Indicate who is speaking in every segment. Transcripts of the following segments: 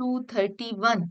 Speaker 1: 231।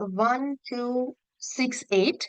Speaker 1: 1268,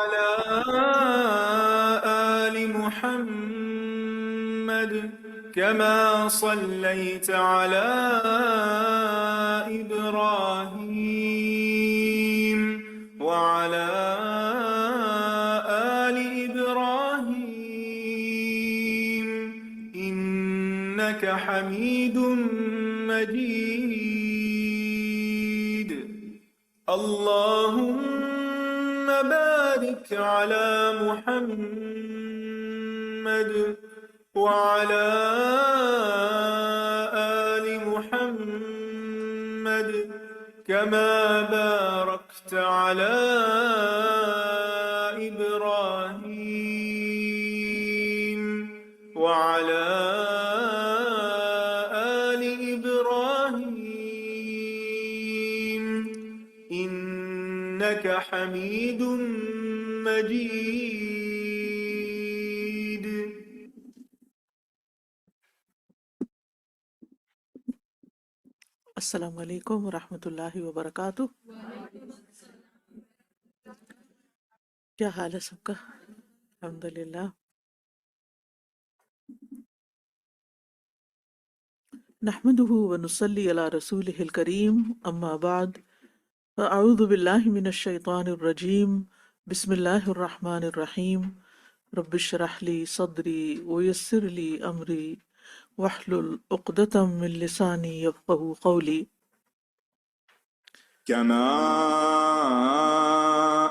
Speaker 2: وعلى آل محمد كما صليت على إبراهيم وعلى آل إبراهيم إنك حميد مجيد. اللهم بارك على محمد وعلى آل محمد كما باركت على إبراهيم وعلى آل إبراهيم إنك حميد مجيد.
Speaker 3: السلام علیکم ورحمۃ اللہ وبرکاتہ. کیا حال ہے سب کا؟ الحمد للہ. نحمده ونصلي علی رسولہ الکریم. اما بعد فاعوذ باللہ من الشیطان الرجیم. بسم اللہ الرحمن الرحیم. رب اشرح لی صدری ویسر لی امری واحلل عقدۃ من لسانی یفقهوا قولی.
Speaker 2: كما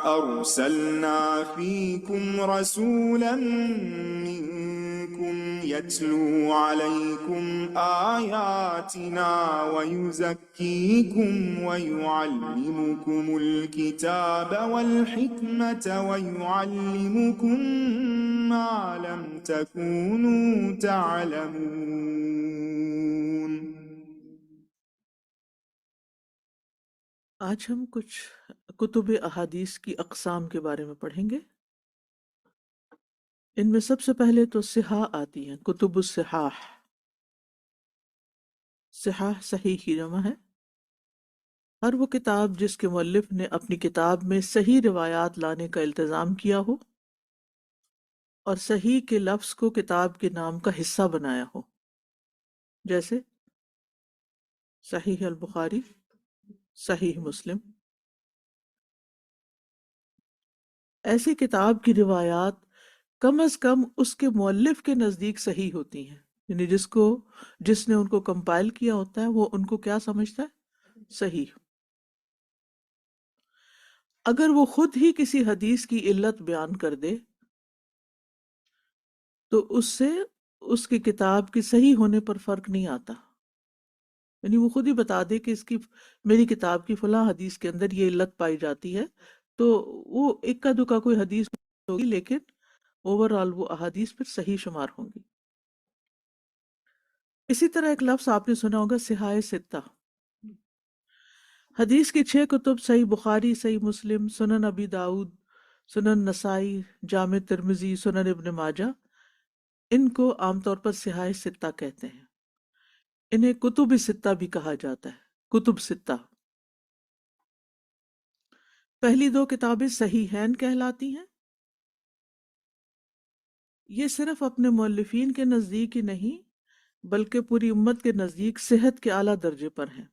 Speaker 2: أرسلنا فيكم رسولا منكم يتلو عليكم آياتنا ويزكيكم ويعلمكم الكتاب والحكمة ويعلمكم ما لم تكونوا تعلمون.
Speaker 3: آج ہم کچھ کتب احادیث کی اقسام کے بارے میں پڑھیں گے. ان میں سب سے پہلے تو صحاح آتی ہیں، کتب الصحاح. صحاح صحیح کی جمع ہے. ہر وہ کتاب جس کے مؤلف نے اپنی کتاب میں صحیح روایات لانے کا التزام کیا ہو اور صحیح کے لفظ کو کتاب کے نام کا حصہ بنایا ہو، جیسے صحیح البخاری، صحیح مسلم. ایسی کتاب کی روایات کم از کم اس کے مؤلف کے نزدیک صحیح ہوتی ہیں، یعنی جس نے ان کو کمپائل کیا ہوتا ہے وہ ان کو کیا سمجھتا ہے؟ صحیح. اگر وہ خود ہی کسی حدیث کی علت بیان کر دے تو اس سے اس کی کتاب کی صحیح ہونے پر فرق نہیں آتا. یعنی وہ خود ہی بتا دے کہ میری کتاب کی فلاں حدیث کے اندر یہ علت پائی جاتی ہے، تو وہ اکا دکا کوئی حدیث ہوگی لیکن اوورآل وہ احادیث پھر صحیح شمار ہوں گی. اسی طرح ایک لفظ آپ نے سنا ہوگا صحاح ستہ. حدیث کی 6 کتب صحیح بخاری، صحیح مسلم، سنن ابی داؤد، سنن نسائی، جامع ترمذی، سنن ابن ماجہ، ان کو عام طور پر صحاح ستہ کہتے ہیں. انہیں کتب ستہ بھی کہا جاتا ہے. کتب ستہ. پہلی 2 کتابیں صحیحین کہلاتی ہیں. یہ صرف اپنے مؤلفین کے نزدیک ہی نہیں بلکہ پوری امت کے نزدیک صحت کے اعلیٰ درجے پر ہیں.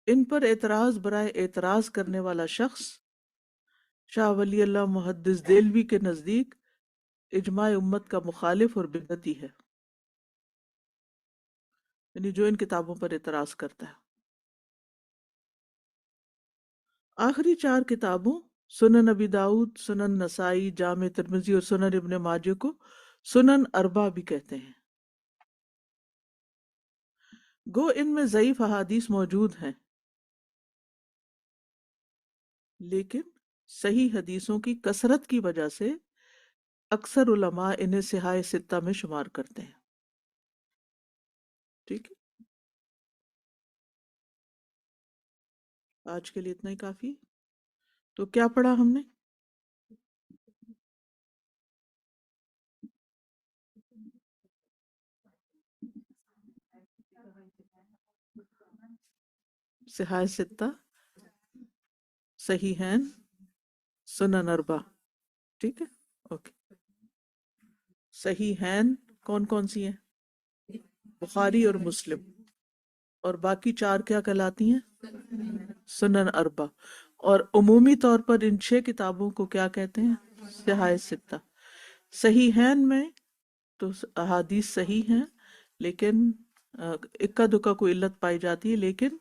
Speaker 3: ان پر اعتراض برائے اعتراض کرنے والا شخص شاہ ولی اللہ محدث دہلوی کے نزدیک اجماع امت کا مخالف اور بدعتی ہے، یعنی جو ان کتابوں پر اعتراض کرتا ہے. آخری 4 کتابوں سنن ابی داؤد، سنن نسائی، جامع ترمذی اور سنن ابن ماجہ کو سنن اربع بھی کہتے ہیں. گو ان میں ضعیف احادیث موجود ہیں لیکن صحیح حدیثوں کی کثرت کی وجہ سے اکثر علماء انہیں صحاح ستہ میں شمار کرتے ہیں. ٹھیک ہے، آج کے لیے اتنا ہی کافی. تو کیا پڑھا ہم نے؟ صحاح ستہ، صحیحین، سنن اربع، ٹھیک ہے، اوکے. صحیحین کون کون سی ہیں؟ بخاری اور مسلم. اور باقی 4 کیا کہلاتی ہیں؟ سنن اربع. اور عمومی طور پر ان 6 کتابوں کو کیا کہتے ہیں؟ صحاح ستہ. صحیحین میں تو احادیث صحیح ہیں، لیکن اکا دکا کوئی علت پائی جاتی ہے، لیکن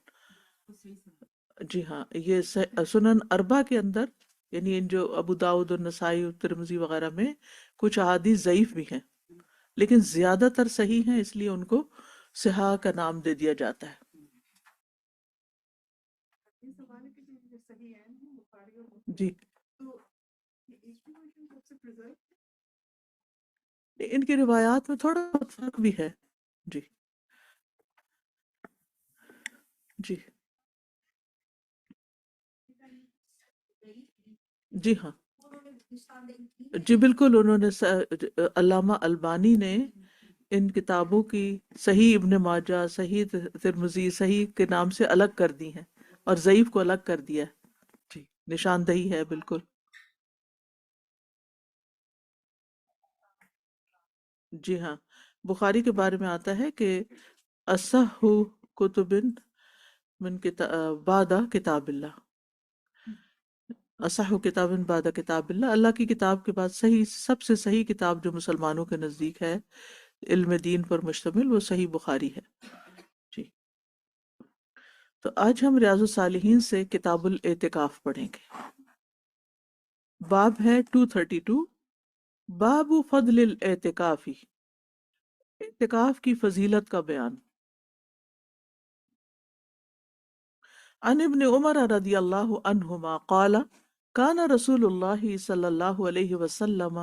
Speaker 3: جی ہاں یہ سنن اربع کے اندر، یعنی ان جو ابو داؤد اور نسائی اور ترمذی وغیرہ میں کچھ احادیث ضعیف بھی ہیں، لیکن زیادہ تر صحیح ہیں، اس لیے ان کو صحاح کا نام دے دیا جاتا ہے. جی ان کی روایات میں تھوڑا بہت فرق بھی ہے. جی جی جی ہاں جی بالکل. انہوں نے علامہ البانی نے ان کتابوں کی صحیح ابن ماجہ، صحیح ترمذی، صحیح کے نام سے الگ کر دی ہیں، اور ضعیف کو الگ کر دیا ہے. جی نشاندہی ہے بالکل. جی ہاں بخاری کے بارے میں آتا ہے کہ اصح کتب من بعد کتاب اللہ، اصح کتاب بعد کتاب اللہ، اللہ کی کتاب کے بعد صحیح، سب سے صحیح کتاب جو مسلمانوں کے نزدیک ہے علم دین پر مشتمل، وہ صحیح بخاری ہے. جی تو آج ہم ریاض الصالحین سے کتاب الاعتکاف پڑھیں گے. باب ہے 232، باب فضل الاعتکافی، اعتکاف کی فضیلت کا بیان. عن ابن عمر رضی اللہ عنہما قال کان رسول اللہ صلی اللہ علیہ وسلم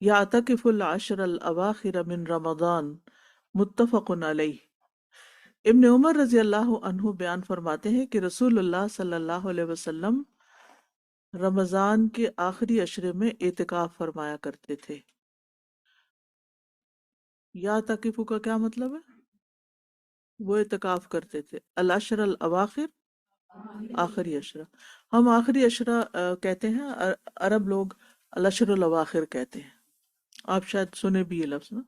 Speaker 3: یعتکف العشر الاواخر من رمضان، متفق علیہ. ابن عمر رضی اللہ عنہ بیان فرماتے ہیں کہ رسول اللہ صلی اللہ علیہ وسلم رمضان کے آخری عشرے میں اعتکاف فرمایا کرتے تھے. یعتکف کا کیا مطلب ہے؟ وہ اعتکاف کرتے تھے. العشر الاواخر آخری عشرہ، ہم آخری عشرہ کہتے ہیں، عرب لوگ العشر الاواخر کہتے ہیں. آپ شاید سنے بھی یہ لفظ نا.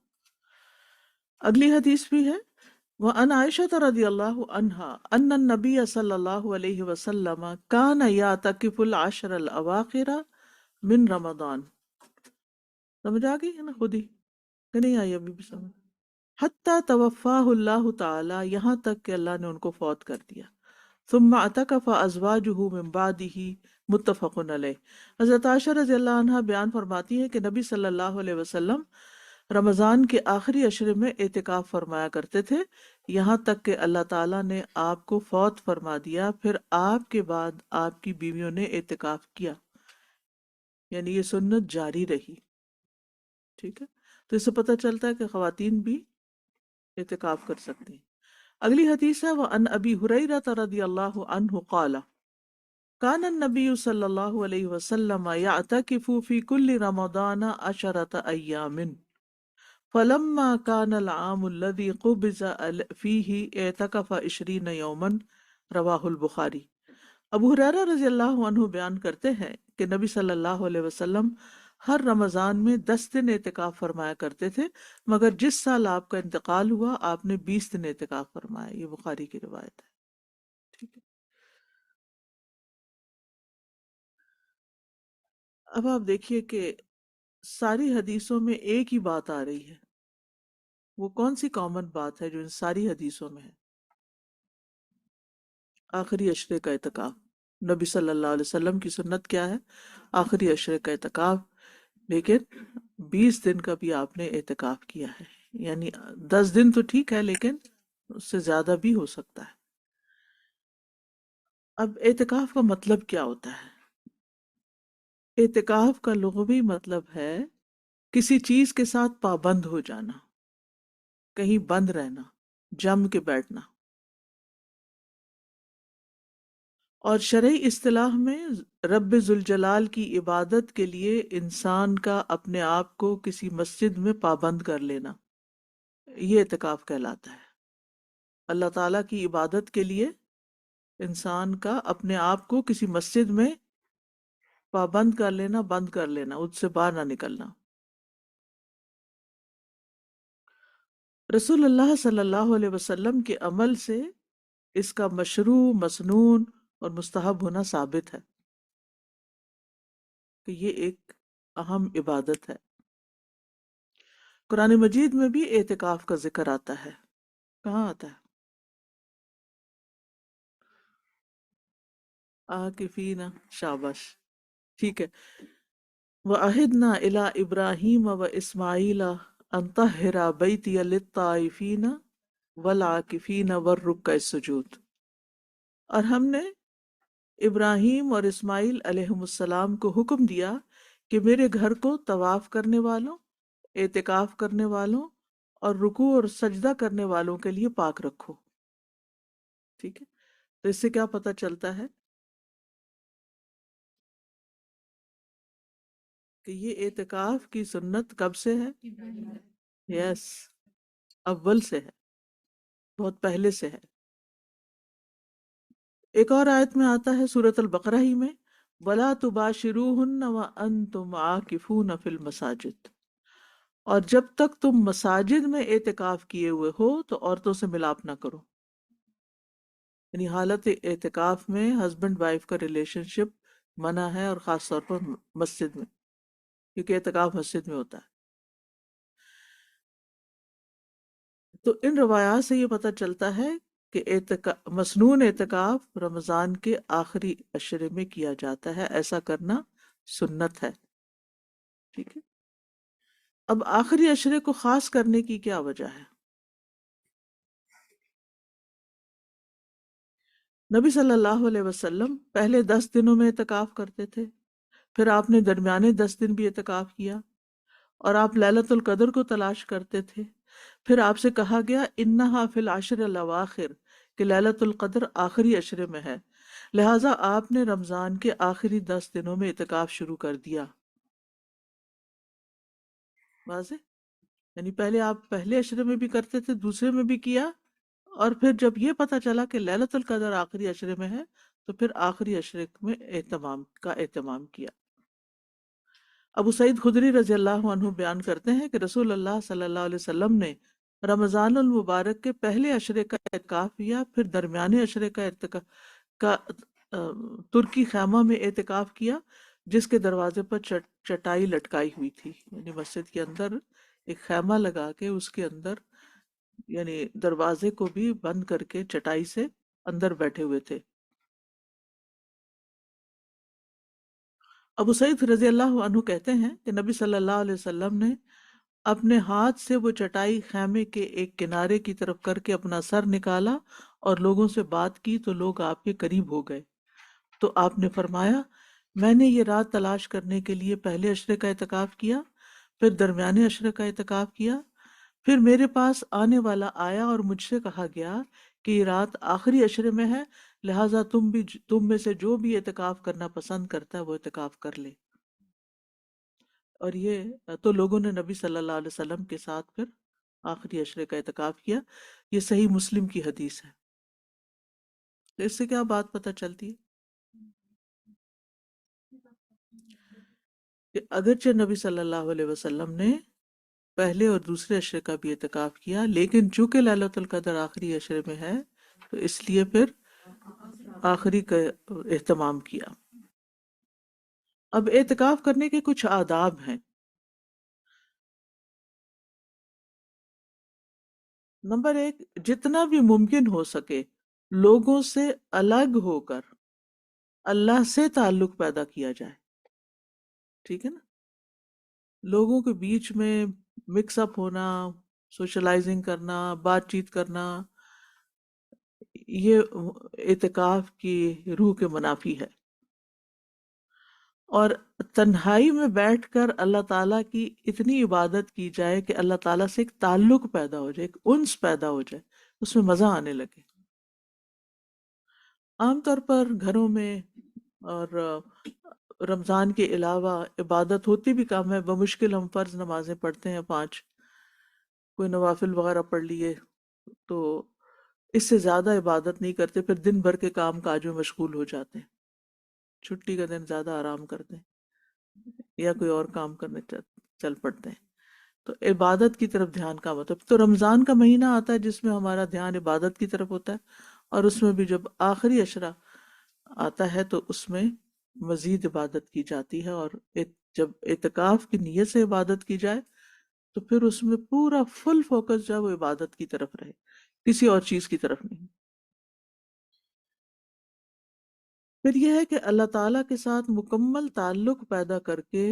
Speaker 3: اگلی حدیث بھی ہے، وَأَنْ عَائِشَةَ رَضِيَ اللَّهُ عَنْهَا أَنَّ النَّبِيَّ صلی اللہ علیہ وسلم كَانَ يَعْتَكِفُ الْعَشْرَ الْأَوَاخِرَ من رمضان. سمجھ آ گئی ہے نا خود ہی کہ نہیں آئی ابھی بھی سمجھ؟ حتی توفاہ اللہ تعالی، یہاں تک کہ اللہ نے ان کو فوت کر دیا. ثم اعتکف ازواجہ من بعدہ، متفق علیہ. حضرت عائشہ رضی اللہ عنہا بیان فرماتی ہے کہ نبی صلی اللہ علیہ وسلم رمضان کے آخری عشرے میں اعتکاف فرمایا کرتے تھے، یہاں تک کہ اللہ تعالیٰ نے آپ کو فوت فرما دیا، پھر آپ کے بعد آپ کی بیویوں نے اعتکاف کیا، یعنی یہ سنت جاری رہی. ٹھیک ہے، تو اس سے پتہ چلتا ہے کہ خواتین بھی اعتکاف کر سکتی ہیں. اگلی حدیث ہے، وَعَنْ أَبِي هُرَيْرَةَ رَضِيَ اللَّهُ عَنْهُ قَالَ كَانَ النَّبِيُّ صلی اللہ علیہ وسلم يَعْتَكِفُ فِي كُلِّ رَمَضَانَ 10 أَيَّامٍ فَلَمَّا كَانَ الْعَامُ الَّذِي قُبِضَ فِيهِ اعْتَكَفَ 20 يَوْمًا، رواہ البخاری. ابو ہریرہ رضی اللہ عنہ بیان کرتے ہیں کہ نبی صلی اللہ علیہ وسلم ہر رمضان میں 10 دن اعتکاف فرمایا کرتے تھے، مگر جس سال آپ کا انتقال ہوا آپ نے 20 دن اعتکاف فرمایا. یہ بخاری کی روایت ہے. ٹھیک ہے، اب آپ دیکھیے کہ ساری حدیثوں میں ایک ہی بات آ رہی ہے. وہ کون سی کامن بات ہے جو ان ساری حدیثوں میں ہے؟ آخری عشرے کا اعتکاف. نبی صلی اللہ علیہ وسلم کی سنت کیا ہے؟ آخری عشرے کا اعتکاف، لیکن 20 دن کا بھی آپ نے اعتکاف کیا ہے. یعنی 10 دن تو ٹھیک ہے، لیکن اس سے زیادہ بھی ہو سکتا ہے. اب اعتکاف کا مطلب کیا ہوتا ہے؟ اعتکاف کا لغوی مطلب ہے کسی چیز کے ساتھ پابند ہو جانا، کہیں بند رہنا، جم کے بیٹھنا. اور شرعی اصطلاح میں رب ذوالجلال کی عبادت کے لیے انسان کا اپنے آپ کو کسی مسجد میں پابند کر لینا، یہ اعتکاف کہلاتا ہے. اللہ تعالیٰ کی عبادت کے لیے انسان کا اپنے آپ کو کسی مسجد میں پابند کر لینا، بند کر لینا، اس سے باہر نہ نکلنا۔ رسول اللہ صلی اللہ علیہ وسلم کے عمل سے اس کا مشروع، مسنون اور مستحب ہونا ثابت ہے کہ یہ ایک اہم عبادت ہے۔ قرآن مجید میں بھی اعتکاف کا ذکر آتا ہے۔ کہاں آتا ہے؟ عاکفین، شاباش، ٹھیک ہے۔ وَعَهِدْنَا إِلَىٰ إِبْرَاهِيمَ وَإِسْمَاعِيلَ أَن طَهِّرَ بَيْتِيَ لِلطَّائِفِينَ وَالْعَاكِفِينَ وَالرُّكَّعِ السُّجُودِ، اور ہم نے ابراہیم اور اسماعیل علیہم السلام کو حکم دیا کہ میرے گھر کو طواف کرنے والوں، اعتکاف کرنے والوں اور رکوع اور سجدہ کرنے والوں کے لیے پاک رکھو۔ ٹھیک ہے، تو اس سے کیا پتہ چلتا ہے کہ یہ اعتکاف کی سنت کب سے ہے؟ یس، اول سے ہے، بہت پہلے سے ہے۔ ایک اور آیت میں آتا ہے سورۃ البقرہ ہی میں، وَلَا تُبَاشِرُوهُنَّ وَأَنْتُمْ عَاكِفُونَ فِي الْمَسَاجِدِ، اور جب تک تم مساجد میں اعتکاف کیے ہوئے ہو تو عورتوں سے ملاپ نہ کرو۔ یعنی حالت اعتکاف میں ہسبینڈ وائف کا ریلیشن شپ منع ہے، اور خاص طور پر مسجد میں، کیونکہ اعتکاف مسجد میں ہوتا ہے۔ تو ان روایات سے یہ پتہ چلتا ہے کہ مسنون اعتکاف رمضان کے آخری عشرے میں کیا جاتا ہے، ایسا کرنا سنت ہے۔ ٹھیک ہے، اب آخری عشرے کو خاص کرنے کی کیا وجہ ہے؟ نبی صلی اللہ علیہ وسلم پہلے 10 دنوں میں اعتکاف کرتے تھے، پھر آپ نے درمیانے 10 دن بھی اعتکاف کیا، اور آپ لیلۃ القدر کو تلاش کرتے تھے۔ پھر آپ سے کہا گیا انہا فی العشر الاواخر، کہ لیلۃ القدر آخری عشرے میں ہے، لہٰذا آپ نے رمضان کے آخری 10 دنوں میں اعتکاف شروع کر دیا۔ واضح؟ یعنی پہلے آپ پہلے عشرے میں بھی کرتے تھے، دوسرے میں بھی کیا، اور پھر جب یہ پتہ چلا کہ لیلۃ القدر آخری عشرے میں ہے تو پھر آخری عشرے میں اہتمام کیا۔ ابو سعید خدری رضی اللہ عنہ بیان کرتے ہیں کہ رسول اللہ صلی اللہ علیہ وسلم نے رمضان المبارک کے پہلے عشرے کا اعتکاف کیا، پھر درمیانے عشرے کا ترکی خیمہ میں اعتکاف کیا، جس کے دروازے پر چٹائی لٹکائی ہوئی تھی، یعنی مسجد کے اندر ایک خیمہ لگا کے اس کے اندر، یعنی دروازے کو بھی بند کر کے چٹائی سے اندر بیٹھے ہوئے تھے۔ ابو سعید رضی اللہ عنہ کہتے ہیں کہ نبی صلی اللہ علیہ وسلم نے اپنے ہاتھ سے وہ چٹائی خیمے کے ایک کنارے کی طرف کر کے اپنا سر نکالا اور لوگوں سے بات کی تو لوگ آپ کے قریب ہو گئے، تو آپ نے فرمایا میں نے یہ رات تلاش کرنے کے لیے پہلے عشرے کا اعتکاف کیا، پھر درمیانے عشرے کا اعتکاف کیا، پھر میرے پاس آنے والا آیا اور مجھ سے کہا گیا کہ یہ رات آخری عشرے میں ہے، لہٰذا تم میں سے جو بھی اعتکاف کرنا پسند کرتا ہے وہ اعتکاف کر لے۔ اور یہ تو لوگوں نے نبی صلی اللہ علیہ وسلم کے ساتھ پھر آخری عشرے کا اعتکاف کیا۔ یہ صحیح مسلم کی حدیث ہے۔ تو اس سے کیا بات پتہ چلتی ہے کہ اگرچہ نبی صلی اللہ علیہ وسلم نے پہلے اور دوسرے عشرے کا بھی اعتکاف کیا، لیکن چونکہ لیلۃ القدر آخری عشرے میں ہے تو اس لیے پھر آخری کا اہتمام کیا۔ اب اعتکاف کرنے کے کچھ آداب ہیں۔ نمبر 1، جتنا بھی ممکن ہو سکے لوگوں سے الگ ہو کر اللہ سے تعلق پیدا کیا جائے۔ ٹھیک ہے نا، لوگوں کے بیچ میں مکس اپ ہونا، سوشلائزنگ کرنا، بات چیت کرنا، یہ اعتکاف کی روح کے منافی ہے۔ اور تنہائی میں بیٹھ کر اللہ تعالیٰ کی اتنی عبادت کی جائے کہ اللہ تعالیٰ سے ایک تعلق پیدا ہو جائے، ایک انس پیدا ہو جائے، اس میں مزہ آنے لگے۔ عام طور پر گھروں میں اور رمضان کے علاوہ عبادت ہوتی بھی کم ہے، بمشکل ہم فرض نمازیں پڑھتے ہیں 5، کوئی نوافل وغیرہ پڑھ لیے، تو اس سے زیادہ عبادت نہیں کرتے، پھر دن بھر کے کام کاج میں مشغول ہو جاتے ہیں۔ چھٹی کا دن زیادہ آرام کرتے ہیں یا کوئی اور کام کرنے چل پڑتے ہیں. تو عبادت کی طرف دھیان کا مطلب، تو رمضان کا مہینہ آتا ہے جس میں ہمارا دھیان عبادت کی طرف ہوتا ہے، اور اس میں بھی جب آخری عشرہ آتا ہے تو اس میں مزید عبادت کی جاتی ہے. اور جب اعتکاف کی نیت سے عبادت کی جائے تو پھر اس میں پورا فل فوکس جو ہے وہ عبادت کی طرف رہے، کسی اور چیز کی طرف نہیں. پھر یہ ہے کہ اللہ تعالیٰ کے ساتھ مکمل تعلق پیدا کر کے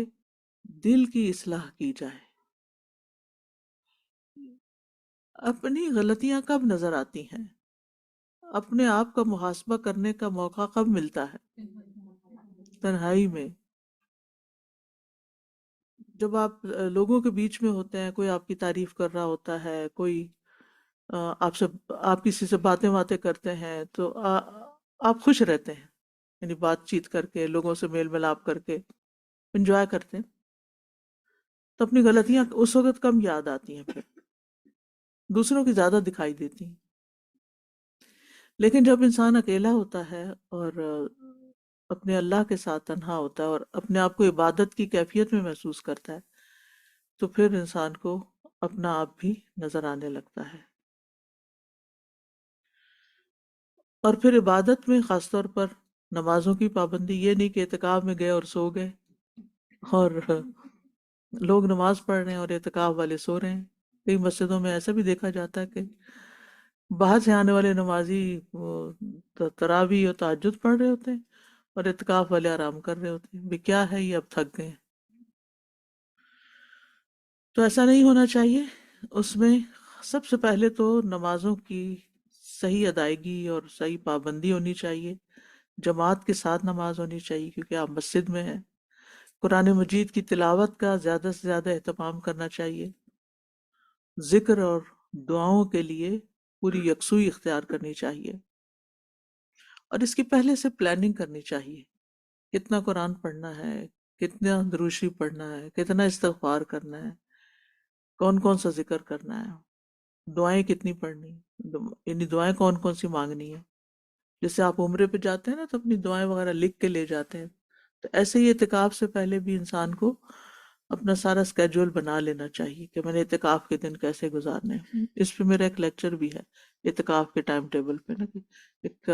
Speaker 3: دل کی اصلاح کی جائے. اپنی غلطیاں کب نظر آتی ہیں؟ اپنے آپ کا محاسبہ کرنے کا موقع کب ملتا ہے؟ تنہائی میں، جب آپ لوگوں کے بیچ میں ہوتے ہیں، کوئی آپ کی تعریف کر رہا ہوتا ہے، کوئی آپ کسی سے باتیں کرتے ہیں تو آپ خوش رہتے ہیں، یعنی بات چیت کر کے، لوگوں سے میل ملاپ کر کے انجوائے کرتے ہیں، تو اپنی غلطیاں اس وقت کم یاد آتی ہیں، پھر دوسروں کی زیادہ دکھائی دیتی ہیں. لیکن جب انسان اکیلا ہوتا ہے اور اپنے اللہ کے ساتھ تنہا ہوتا ہے اور اپنے آپ کو عبادت کی کیفیت میں محسوس کرتا ہے تو پھر انسان کو اپنا آپ بھی نظر آنے لگتا ہے. اور پھر عبادت میں خاص طور پر نمازوں کی پابندی، یہ نہیں کہ اعتکاف میں گئے اور سو گئے، اور لوگ نماز پڑھ رہے ہیں اور اعتکاف والے سو رہے ہیں. کئی مسجدوں میں ایسا بھی دیکھا جاتا ہے کہ باہر سے آنے والے نمازی وہ تراویح اور تہجد پڑھ رہے ہوتے ہیں اور اعتکاف والے آرام کر رہے ہوتے ہیں. بھی کیا ہے یہ، اب تھک گئے ہیں. تو ایسا نہیں ہونا چاہیے. اس میں سب سے پہلے تو نمازوں کی صحیح ادائیگی اور صحیح پابندی ہونی چاہیے، جماعت کے ساتھ نماز ہونی چاہیے کیونکہ آپ مسجد میں ہیں. قرآن مجید کی تلاوت کا زیادہ سے زیادہ اہتمام کرنا چاہیے. ذکر اور دعاؤں کے لیے پوری یکسوئی اختیار کرنی چاہیے، اور اس کی پہلے سے پلاننگ کرنی چاہیے. کتنا قرآن پڑھنا ہے، کتنا دروشی پڑھنا ہے، کتنا استغفار کرنا ہے، کون کون سا ذکر کرنا ہے، دعائیں کتنی پڑھنی، یعنی دعائیں کون کون سی مانگنی ہے. جیسے آپ عمرے پہ جاتے ہیں نا تو اپنی دعائیں وغیرہ لکھ کے لے جاتے ہیں، تو ایسے ہی اعتکاف سے پہلے بھی انسان کو اپنا سارا اسکیجول بنا لینا چاہیے کہ میں نے اعتکاف کے دن کیسے گزارنے ہیں. اس پہ میرا ایک لیکچر بھی ہے اعتکاف کے ٹائم ٹیبل پہ نا، کہ ایک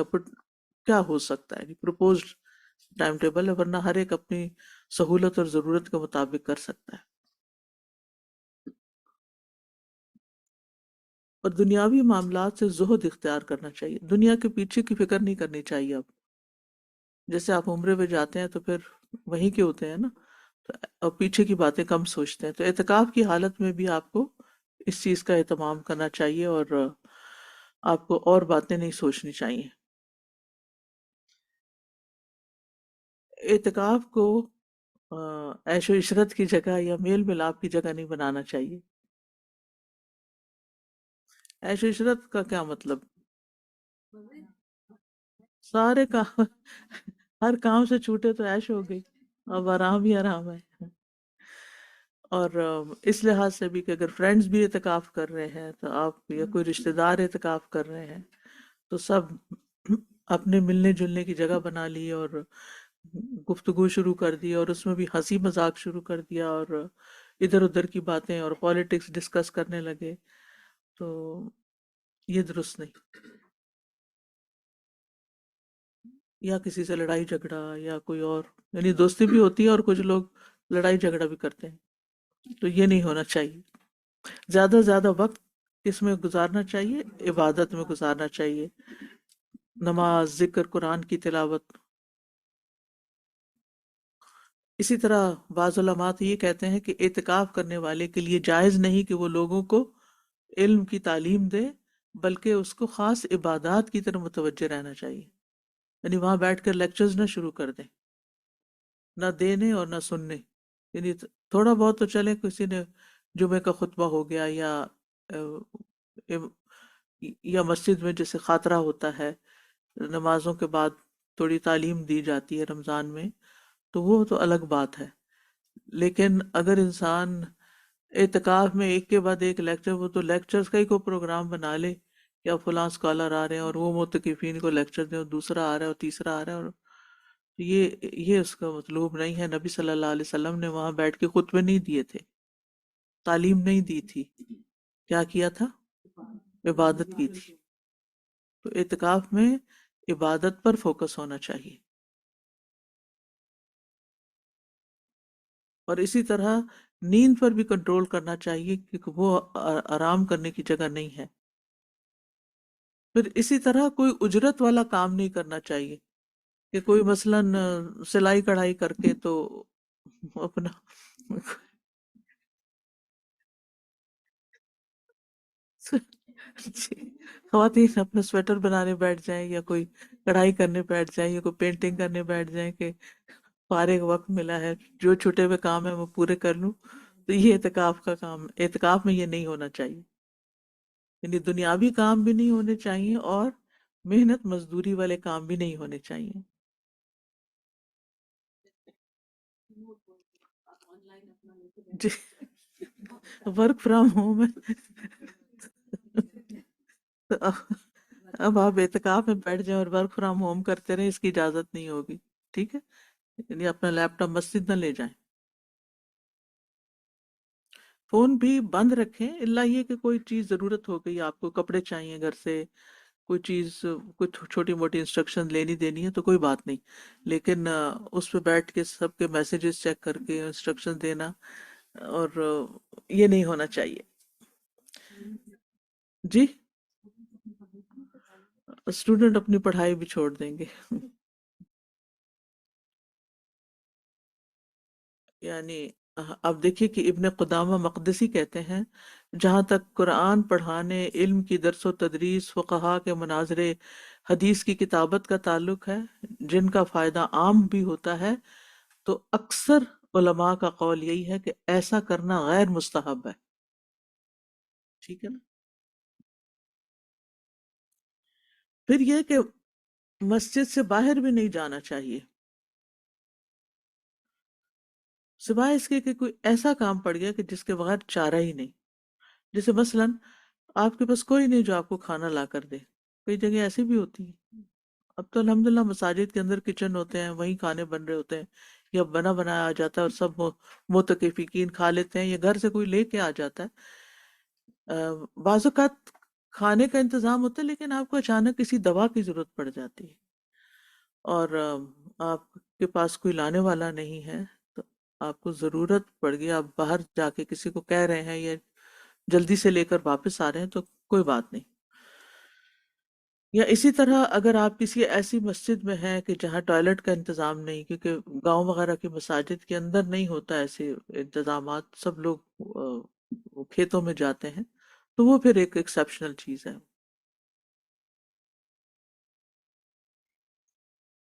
Speaker 3: کیا ہو سکتا ہے، پروپوزڈ ٹائم ٹیبل ہے، ورنہ ہر ایک اپنی سہولت اور ضرورت کے مطابق کر سکتا ہے. اور دنیاوی معاملات سے زہد اختیار کرنا چاہیے، دنیا کے پیچھے کی فکر نہیں کرنی چاہیے. اب جیسے آپ عمرے پہ جاتے ہیں تو پھر وہیں کے ہوتے ہیں نا، اور پیچھے کی باتیں کم سوچتے ہیں. تو اعتکاف کی حالت میں بھی آپ کو اس چیز کا اہتمام کرنا چاہیے اور آپ کو اور باتیں نہیں سوچنی چاہیے. اعتکاف کو عیش و عشرت کی جگہ یا میل ملاپ کی جگہ نہیں بنانا چاہیے. عیش و عشرت کا کیا مطلب؟ سارے کام ہر کام سے چھوٹے تو عیش ہو گئی، اب آرام ہی آرام ہے. اور اس لحاظ سے بھی کہ اگر فرینڈز بھی اعتکاف کر رہے ہیں تو آپ، یا کوئی رشتہ دار اعتکاف کر رہے ہیں تو سب اپنے ملنے جلنے کی جگہ بنا لی اور گفتگو شروع کر دی، اور اس میں بھی ہنسی مذاق شروع کر دیا اور ادھر ادھر کی باتیں اور پالیٹکس ڈسکس کرنے لگے، تو یہ درست نہیں. یا کسی سے لڑائی جھگڑا یا کوئی اور، یعنی دوستی بھی ہوتی ہے اور کچھ لوگ لڑائی جھگڑا بھی کرتے ہیں، تو یہ نہیں ہونا چاہیے. زیادہ سے زیادہ وقت کس میں گزارنا چاہیے؟ عبادت میں گزارنا چاہیے، نماز، ذکر، قرآن کی تلاوت. اسی طرح بعض علماء تو یہ کہتے ہیں کہ اعتکاف کرنے والے کے لیے جائز نہیں کہ وہ لوگوں کو علم کی تعلیم دے، بلکہ اس کو خاص عبادات کی طرف متوجہ رہنا چاہیے. یعنی وہاں بیٹھ کر لیکچرز نہ شروع کر دیں، نہ دینے اور نہ سننے. یعنی تھوڑا بہت تو چلے، کسی نے جمعے کا خطبہ ہو گیا یا مسجد میں جیسے خاطرہ ہوتا ہے، نمازوں کے بعد تھوڑی تعلیم دی جاتی ہے رمضان میں، تو وہ تو الگ بات ہے. لیکن اگر انسان اعتکاف میں ایک کے بعد ایک لیکچر، وہ تو لیکچرز کا ہی کوئی پروگرام بنا لے کہ اب فلاں اسکالر آ رہے ہیں اور وہ معتکفین کو لیکچر دیں، اور دوسرا آ رہا ہے اور تیسرا آ رہا ہے، اور یہ اس کا مطلوب نہیں ہے. نبی صلی اللہ علیہ وسلم نے وہاں بیٹھ کے خطبے نہیں دیے تھے، تعلیم نہیں دی تھی. کیا کیا تھا؟ عبادت کی تھی. تو اعتکاف میں عبادت پر فوکس ہونا چاہیے. اور اسی طرح نیند پر بھی کنٹرول کرنا چاہیے، کیونکہ وہ آرام کرنے کی جگہ نہیں ہے. پھر اسی طرح کوئی اجرت والا کام نہیں کرنا چاہیے، کہ کوئی مثلاً سلائی کڑھائی کر کے تو اپنا جی، خواتین اپنا سویٹر بنانے بیٹھ جائیں، یا کوئی کڑھائی کرنے بیٹھ جائیں، یا کوئی پینٹنگ کرنے بیٹھ جائیں کہ فارغ وقت ملا ہے، جو چھوٹے ہوئے کام ہے وہ پورے کر لوں. تو یہ اعتکاف کا کام، اعتکاف میں یہ نہیں ہونا چاہیے. یعنی دنیاوی کام بھی نہیں ہونے چاہیے، اور محنت مزدوری والے کام بھی نہیں ہونے چاہیے. جی، ورک فرام ہوم ہے. تو اب آپ اعتکاف میں بیٹھ جائیں اور ورک فرام ہوم کرتے رہیں، اس کی اجازت نہیں ہوگی. ٹھیک ہے، یعنی اپنا لیپ ٹاپ مسجد نہ لے جائیں. فون بھی بند رکھیں، الا یہ کہ کوئی چیز ضرورت ہو گئی، آپ کو کپڑے چاہیے گھر سے، کوئی چیز، کوئی چھوٹی موٹی انسٹرکشن لینی دینی ہے تو کوئی بات نہیں. لیکن اس پہ بیٹھ کے سب کے میسیجز چیک کر کے انسٹرکشن دینا، اور یہ نہیں ہونا چاہیے. جی، اسٹوڈنٹ اپنی پڑھائی بھی چھوڑ دیں گے. یعنی اب دیکھیے کہ ابن قدامہ مقدسی کہتے ہیں، جہاں تک قرآن پڑھانے، علم کی درس و تدریس، فقہا کے مناظرے، حدیث کی کتابت کا تعلق ہے، جن کا فائدہ عام بھی ہوتا ہے، تو اکثر علماء کا قول یہی ہے کہ ایسا کرنا غیر مستحب ہے. ٹھیک ہے نا. پھر یہ کہ مسجد سے باہر بھی نہیں جانا چاہیے، سوائے اس کے کہ کوئی ایسا کام پڑ گیا کہ جس کے بغیر چارہ ہی نہیں. جیسے مثلاً آپ کے پاس کوئی نہیں جو آپ کو کھانا لا کر دے. کئی جگہ ایسی بھی ہوتی ہیں. اب تو الحمدللہ مساجد کے اندر کچن ہوتے ہیں، وہیں کھانے بن رہے ہوتے ہیں، یا بنا بنایا آ جاتا ہے اور سب متکفین کھا لیتے ہیں، یا گھر سے کوئی لے کے آ جاتا ہے. بعض اوقات کھانے کا انتظام ہوتا ہے، لیکن آپ کو اچانک کسی دوا کی ضرورت پڑ جاتی ہے، اور آپ کے پاس کوئی لانے والا نہیں ہے، تو آپ کو ضرورت پڑ گئی، آپ باہر جا کے کسی کو کہہ رہے ہیں، یا جلدی سے لے کر واپس آ رہے ہیں، تو کوئی بات نہیں. یا اسی طرح اگر آپ کسی ایسی مسجد میں ہیں کہ جہاں ٹوائلٹ کا انتظام نہیں، کیونکہ گاؤں وغیرہ کی مساجد کے اندر نہیں ہوتا ایسے انتظامات، سب لوگ کھیتوں میں جاتے ہیں، تو وہ پھر ایک ایکسیپشنل چیز ہے.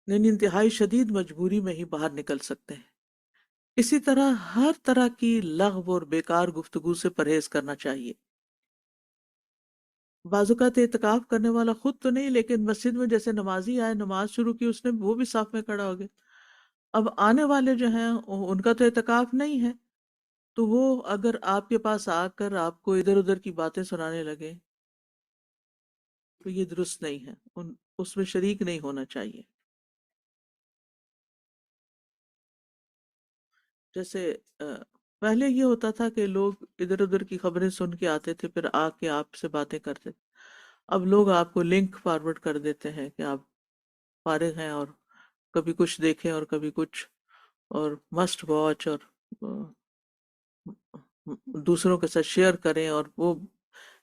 Speaker 3: یعنی انتہائی شدید مجبوری میں ہی باہر نکل سکتے ہیں. اسی طرح ہر طرح کی لغو اور بیکار گفتگو سے پرہیز کرنا چاہیے. بعض اوقات اعتکاف کرنے والا خود تو نہیں، لیکن مسجد میں جیسے نمازی آئے، نماز شروع کی، اس نے وہ بھی صف میں کھڑا ہو گیا. اب آنے والے جو ہیں ان کا تو اعتکاف نہیں ہے، تو وہ اگر آپ کے پاس آ کر آپ کو ادھر ادھر کی باتیں سنانے لگے تو یہ درست نہیں ہے، اس میں شریک نہیں ہونا چاہیے. جیسے پہلے یہ ہوتا تھا کہ لوگ ادھر ادھر کی خبریں سن کے آتے تھے، پھر آ کے آپ سے باتیں کرتے تھے. اب لوگ آپ کو لنک فارورڈ کر دیتے ہیں کہ آپ فارغ ہیں، اور کبھی کچھ دیکھیں اور کبھی کچھ، اور مسٹ واچ، اور دوسروں کے ساتھ شیئر کریں، اور وہ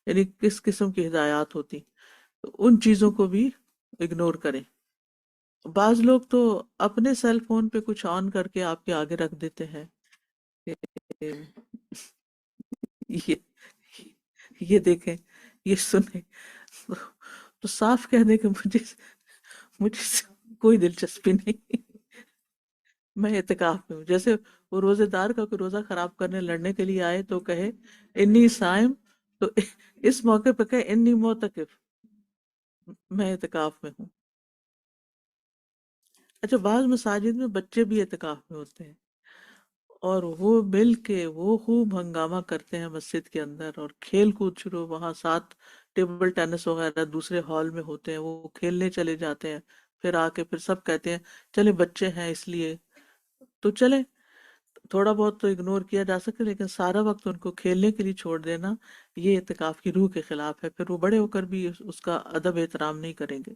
Speaker 3: یعنی کس قسم کی ہدایات ہوتی، تو ان چیزوں کو بھی اگنور کریں. بعض لوگ تو اپنے سیل فون پہ کچھ آن کر کے آپ کے آگے رکھ دیتے ہیں کہ یہ یہ دیکھیں، یہ سنیں. تو صاف کہہ دیں کہ مجھے کوئی دلچسپی نہیں، میں اعتکاف میں ہوں. جیسے وہ روزے دار کا کوئی روزہ خراب کرنے لڑنے کے لیے آئے تو کہے انی صائم، تو اس موقع پہ کہے انی معتکف، میں اعتکاف میں ہوں. اچھا، بعض مساجد میں بچے بھی اعتکاف میں ہوتے ہیں، اور وہ مل کے وہ خوب ہنگامہ کرتے ہیں مسجد کے اندر، اور کھیل کود شروع، وہاں ساتھ ٹیبل ٹینس وغیرہ دوسرے ہال میں ہوتے ہیں، وہ کھیلنے چلے جاتے ہیں، پھر آ کے پھر سب کہتے ہیں چلے بچے ہیں اس لیے تو چلے، تھوڑا بہت تو اگنور کیا جا سکے، لیکن سارا وقت ان کو کھیلنے کے لیے چھوڑ دینا یہ اعتکاف کی روح کے خلاف ہے، پھر وہ بڑے ہو کر بھی اس کا ادب احترام نہیں کریں گے۔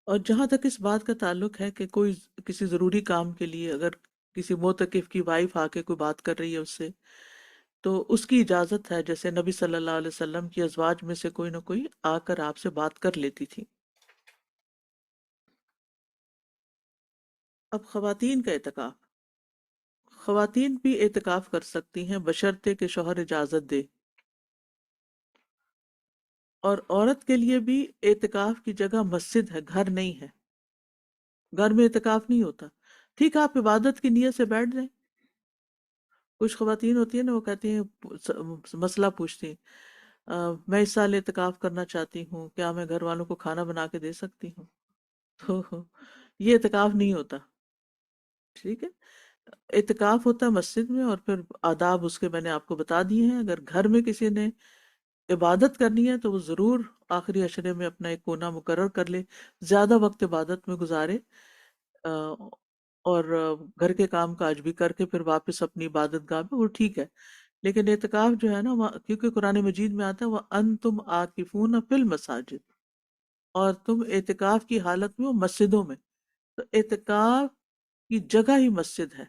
Speaker 3: اور جہاں تک اس بات کا تعلق ہے کہ کوئی کسی ضروری کام کے لیے اگر کسی معتکف کی وائف آ کے کوئی بات کر رہی ہے اس سے، تو اس کی اجازت ہے، جیسے نبی صلی اللہ علیہ وسلم کی ازواج میں سے کوئی نہ کوئی آ کر آپ سے بات کر لیتی تھی۔ اب خواتین کا اعتکاف، خواتین بھی اعتکاف کر سکتی ہیں بشرطے کہ شوہر اجازت دے، اور عورت کے لیے بھی اعتکاف کی جگہ مسجد ہے، گھر نہیں ہے، گھر میں اعتکاف نہیں ہوتا۔ ٹھیک ہے آپ عبادت کی نیت سے بیٹھ جائیں، کچھ خواتین ہوتی ہیں نا وہ کہتی ہیں مسئلہ پوچھتی ہیں میں اس سال اعتکاف کرنا چاہتی ہوں، کیا میں گھر والوں کو کھانا بنا کے دے سکتی ہوں؟ تو یہ اعتکاف نہیں ہوتا، ٹھیک ہے؟ اعتکاف ہوتا ہے مسجد میں، اور پھر آداب اس کے میں نے آپ کو بتا دیے ہیں۔ اگر گھر میں کسی نے عبادت کرنی ہے تو وہ ضرور آخری عشرے میں اپنا ایک کونا مقرر کر لے، زیادہ وقت عبادت میں گزارے، آ، اور گھر کے کام کاج بھی کر کے پھر واپس اپنی عبادت گاہ میں، وہ ٹھیک ہے۔ لیکن اعتکاف جو ہے نا کیونکہ قرآن مجید میں آتا ہے وَأَنْتُمْ عَاكِفُونَ فِي الْمَسَاجِدِ، اور تم اعتکاف کی حالت میں ہو مسجدوں میں، تو اعتکاف کی جگہ ہی مسجد ہے،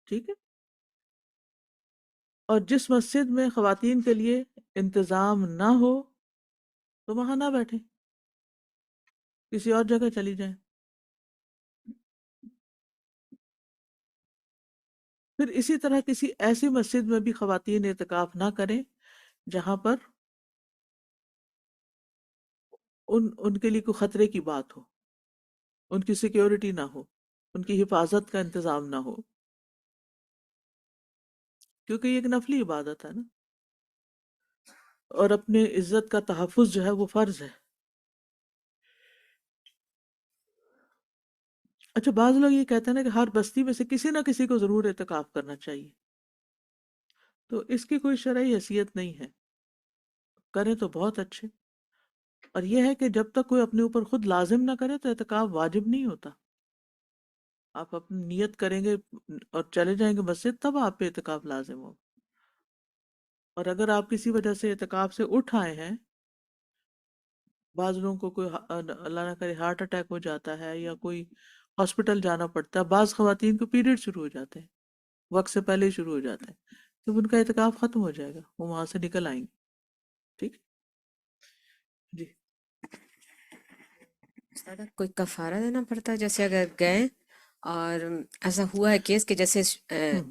Speaker 3: ٹھیک ہے؟ اور جس مسجد میں خواتین کے لیے انتظام نہ ہو تو وہاں نہ بیٹھیں، کسی اور جگہ چلی جائیں۔ پھر اسی طرح کسی ایسی مسجد میں بھی خواتین اعتکاف نہ کریں جہاں پر ان کے لیے کوئی خطرے کی بات ہو، ان کی سیکیورٹی نہ ہو، ان کی حفاظت کا انتظام نہ ہو، کیونکہ یہ ایک نفلی عبادت ہے نا، اور اپنے عزت کا تحفظ جو ہے وہ فرض ہے۔ اچھا بعض لوگ یہ کہتے ہیں نا کہ ہر بستی میں سے کسی نہ کسی کو ضرور اعتکاف کرنا چاہیے، تو اس کی کوئی شرعی حیثیت نہیں ہے، کریں تو بہت اچھے۔ اور یہ ہے کہ جب تک کوئی اپنے اوپر خود لازم نہ کرے تو اعتکاف واجب نہیں ہوتا، آپ اپنی نیت کریں گے اور چلے جائیں گے مسجد تب آپ پہ اعتکاف لازم ہو۔ اور اگر آپ کسی وجہ سے اعتکاف سے اٹھ آئے ہیں، بعض لوگوں کو کوئی اللہ نہ کرے ہارٹ اٹیک ہو جاتا ہے یا کوئی ہاسپٹل جانا پڑتا ہے، بعض خواتین کو پیریڈ شروع ہو جاتے ہیں، وقت سے پہلے ہی شروع ہو جاتے ہیں، تو ان کا اعتکاف ختم ہو جائے گا، وہ وہاں سے نکل آئیں گے، ٹھیک جی۔
Speaker 4: استاد کوئی کفارہ دینا پڑتا ہے جیسے اگر گئے اور ایسا ہوا ہے کیس کہ جیسے
Speaker 3: ہم،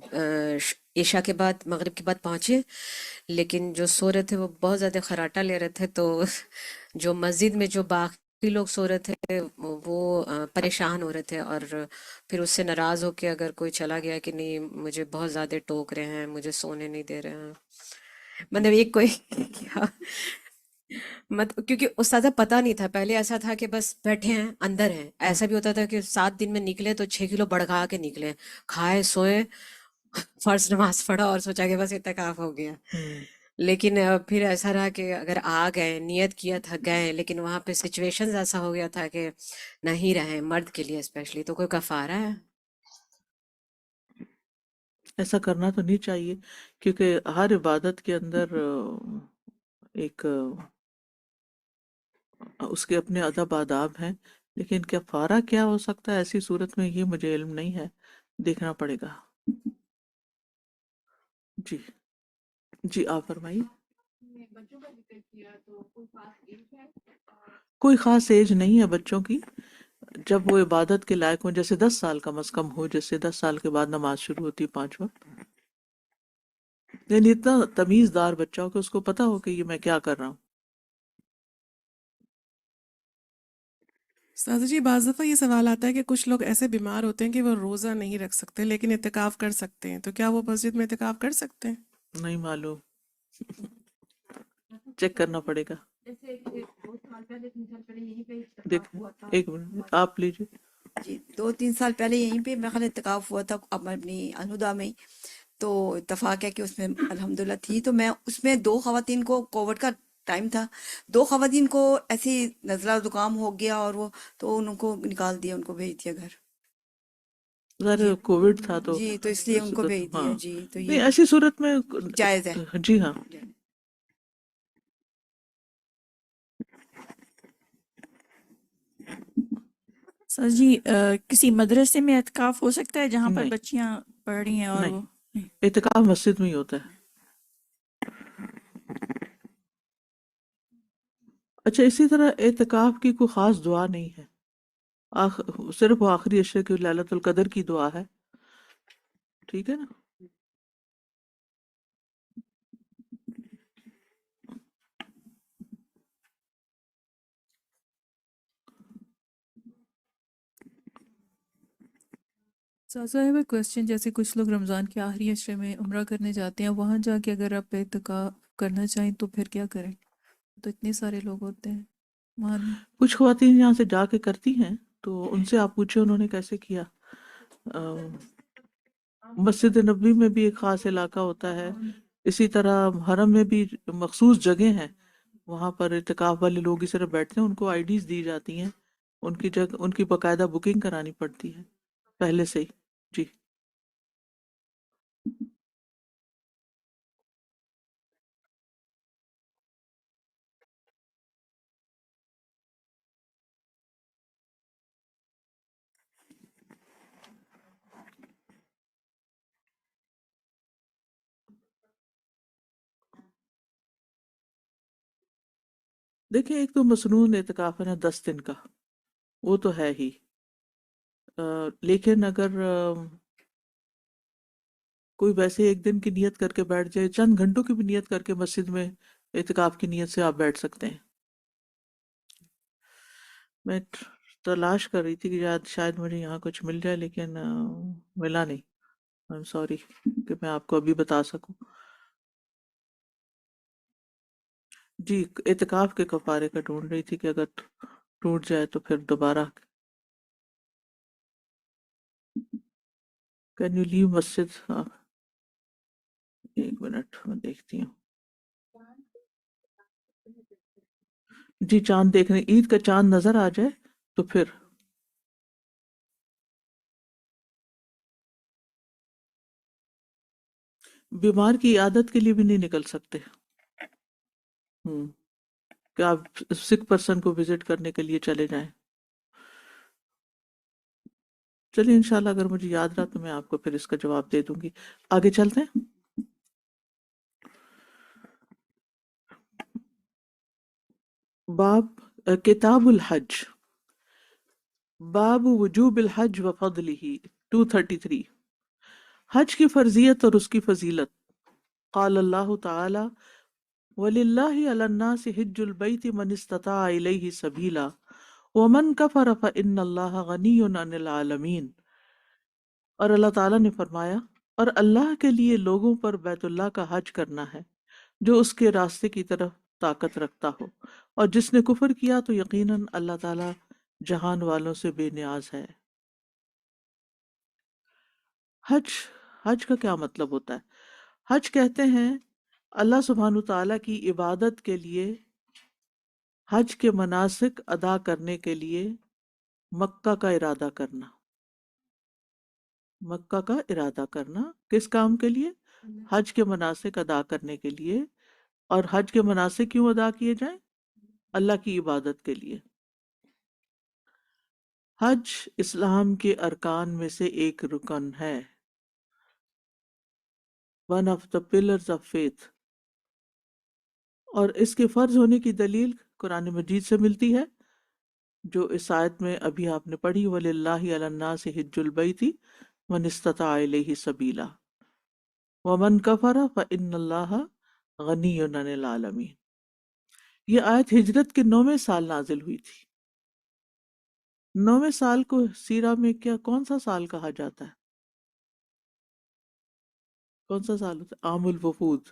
Speaker 4: عشاء کے بعد مغرب کے بعد پہنچے لیکن جو سو رہے تھے وہ بہت زیادہ خراٹا لے رہے تھے، تو جو مسجد میں جو باقی لوگ سو رہے تھے وہ پریشان ہو رہے تھے، اور پھر اس سے ناراض ہو کے اگر کوئی چلا گیا کہ نہیں مجھے بہت زیادہ ٹوک رہے ہیں، مجھے سونے نہیں دے رہے ہیں، مطلب ایک کوئی کیا کیونکہ استاد پتہ نہیں تھا، پہلے ایسا تھا کہ بس بیٹھے ہیں اندر ہیں،
Speaker 3: ہم،
Speaker 4: ایسا بھی ہوتا تھا کہ 7 دن میں نکلے تو 6 کلو بڑھا کے نکلے، کھائے سوئے، فرض نماز پڑھا اور سوچا کہ بس اعتکاف ہو گیا۔
Speaker 3: ہم۔
Speaker 4: لیکن پھر ایسا رہا کہ اگر آ گئے، نیت کیا تھا گئے، لیکن وہاں پہ سچویشن ایسا ہو گیا تھا کہ نہیں رہے، مرد کے لیے اسپیشلی، تو کوئی کفارہ ہے؟
Speaker 3: ایسا کرنا تو نہیں چاہیے، کیونکہ ہر عبادت کے اندر ایک اس کے اپنے ادب آداب ہیں، لیکن کفارہ کیا ہو سکتا ہے ایسی صورت میں یہ مجھے علم نہیں ہے، دیکھنا پڑے گا۔ جی جی آپ فرمائیے۔ کوئی خاص ایج نہیں ہے بچوں کی، جب وہ عبادت کے لائق ہوں، جیسے 10 سال کم از کم ہو، جیسے 10 سال کے بعد نماز شروع ہوتی ہے 5 وقت، یعنی اتنا تمیز دار بچہ ہو کہ اس کو پتا ہو کہ یہ میں کیا کر رہا ہوں۔
Speaker 5: سادہ جی بعض دفعہ یہ سوال آتا ہے کہ کچھ لوگ ایسے بیمار ہوتے ہیں کہ وہ روزہ نہیں رکھ سکتے لیکن اعتکاف کر سکتے ہیں، تو کیا وہ مسجد میں اعتکاف کر سکتے ہیں؟
Speaker 3: نہیں معلوم، چیک کرنا پڑے گا۔ دیکھ ایک منٹ آپ لیجیے۔
Speaker 6: جی 2-3 سال پہلے یہیں پہ میرا خیال اعتکاف ہوا تھا اپنی الہدا میں ہی، تو اتفاق ہے کہ اس میں الحمدللہ تھی، تو میں اس میں 2 خواتین کو، کووڈ کا ٹائم تھا، 2 خواتین کو ایسی نزلہ زکام ہو گیا اور وہ، تو ان کو نکال دیا، ان کو بھیج دیا گھر. جی
Speaker 3: ظاہر کووڈ تھا تو
Speaker 6: جی، تو اس لیے ان کو بھیج
Speaker 3: ہاں.
Speaker 6: دیا. جی تو
Speaker 3: نہیں
Speaker 6: یہ
Speaker 3: ایسی صورت میں
Speaker 6: جائز ہے.
Speaker 3: جی ہاں.
Speaker 7: سر جی کسی مدرسے میں اعتکاف ہو سکتا ہے جہاں پر
Speaker 3: نہیں
Speaker 7: بچیاں پڑھ رہی ہیں اور
Speaker 3: نہیں،
Speaker 7: وہ نہیں؟
Speaker 3: اعتکاف مسجد میں ہی ہوتا ہے. اچھا اسی طرح اعتکاف کی کوئی خاص دعا نہیں ہے، صرف وہ آخری عشرے کی ليلۃ القدر کی دعا ہے. ٹھیک ہے نا.
Speaker 8: صاحب کوشچن، جیسے کچھ لوگ رمضان کے آخری عشرے میں عمرہ کرنے جاتے ہیں، وہاں جا کے اگر آپ اعتکاف کرنا چاہیں تو پھر کیا کریں؟ تو اتنے سارے لوگ ہوتے ہیں وہاں.
Speaker 3: کچھ خواتین یہاں سے جا کے کرتی ہیں تو ان سے آپ پوچھیں انہوں نے کیسے کیا. مسجد نبوی میں بھی ایک خاص علاقہ ہوتا ہے، اسی طرح حرم میں بھی مخصوص جگہ ہیں، وہاں پر اعتکاف والے لوگ اس طرح بیٹھتے ہیں، ان کو آئی ڈیز دی جاتی ہیں، ان کی ان کی باقاعدہ بکنگ کرانی پڑتی ہے پہلے سے ہی. جی. دیکھیں ایک تو مصنون اعتکاف ہے نا 10 دن کا، وہ تو ہے ہی. لیکن اگر کوئی ویسے ایک دن کی نیت کر کے بیٹھ جائے، چند گھنٹوں کی بھی نیت کر کے مسجد میں اعتکاف کی نیت سے آپ بیٹھ سکتے ہیں. میں تلاش کر رہی تھی کہ شاید مجھے یہاں کچھ مل جائے، لیکن ملا نہیں. I'm sorry کہ میں آپ کو ابھی بتا سکوں. جی اعتکاف کے کفارے کا ڈھونڈ رہی تھی کہ اگر ٹوٹ جائے تو پھر دوبارہ. کین یو لیو مسجد؟ ایک منٹ میں دیکھتی ہوں. جی چاند دیکھنے، عید کا چاند نظر آ جائے تو پھر. بیمار کی عادت کے لیے بھی نہیں نکل سکتے کہ آپ سک پرسن کو وزٹ کرنے کے لیے چلے جائیں. چلیے انشاءاللہ اگر مجھے یاد رہا تو میں آپ کو پھر اس کا جواب دے دوں گی. آگے چلتے ہیں. باب کتاب الحج، باب وجوب الحج و فضلہ. 233 حج کی فرضیت اور اس کی فضیلت. قال اللہ تعالی وَلِلَّهِ عَلَى النَّاسِ حِجُّ الْبَيْتِ مَنِ اسْتَطَاعَ إِلَيْهِ سَبِيلًا وَمَنْ كَفَرَ فَإِنَّ اللَّهَ غَنِيٌّ عَنِ الْعَالَمِينَ. اور اللہ تعالیٰ نے فرمایا اور اللہ کے لیے لوگوں پر بیت اللہ کا حج کرنا ہے جو اس کے راستے کی طرف طاقت رکھتا ہو، اور جس نے کفر کیا تو یقیناً اللہ تعالیٰ جہان والوں سے بے نیاز ہے. حج کا کیا مطلب ہوتا ہے؟ حج کہتے ہیں اللہ سبحانہ تعالیٰ کی عبادت کے لیے حج کے مناسک ادا کرنے کے لیے مکہ کا ارادہ کرنا. مکہ کا ارادہ کرنا کس کام کے لیے؟ حج کے مناسک ادا کرنے کے لیے. اور حج کے مناسک کیوں ادا کیے جائیں؟ اللہ کی عبادت کے لیے. حج اسلام کے ارکان میں سے ایک رکن ہے، one of the pillars of faith. اور اس کے فرض ہونے کی دلیل قرآن مجید سے ملتی ہے جو اس آیت میں ابھی آپ نے پڑھی وَلِلَّهِ عَلَى النَّاسِ حِجُّ الْبَيْتِ مَنِ اسْتَطَاعَ إِلَيْهِ سَبِيلًا وَمَنْ كَفَرَ فَإِنَّ اللَّهَ غَنِيٌّ عَنِ الْعَالَمِينَ. یہ آیت ہجرت کے 9ویں سال نازل ہوئی تھی. 9ویں سال کو سیرہ میں کون سا سال کہا جاتا ہے؟ کون سا سال ہوتا ہے؟ عام الوفود.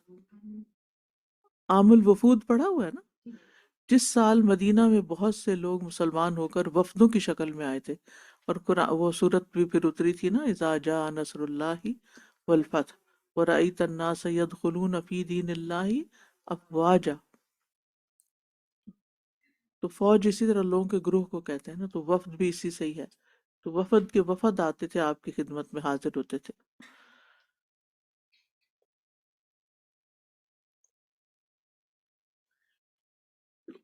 Speaker 3: عام الوفود پڑھا ہوا ہے نا، جس سال مدینہ میں بہت سے لوگ مسلمان ہو کر وفدوں کی شکل میں آئے تھے، اور وہ صورت بھی پھر اتری تھی نا اذا جاء نصر اللہ والفتح وَرَأَيْتَ النَّاسَ يَدْخُلُونَ فِي دِينِ اللَّهِ أَفْوَاجًا. تو فوج اسی طرح لوگوں کے گروہ کو کہتے ہیں نا، تو وفد بھی اسی سے ہی ہے. تو وفد کے وفد آتے تھے، آپ کی خدمت میں حاضر ہوتے تھے.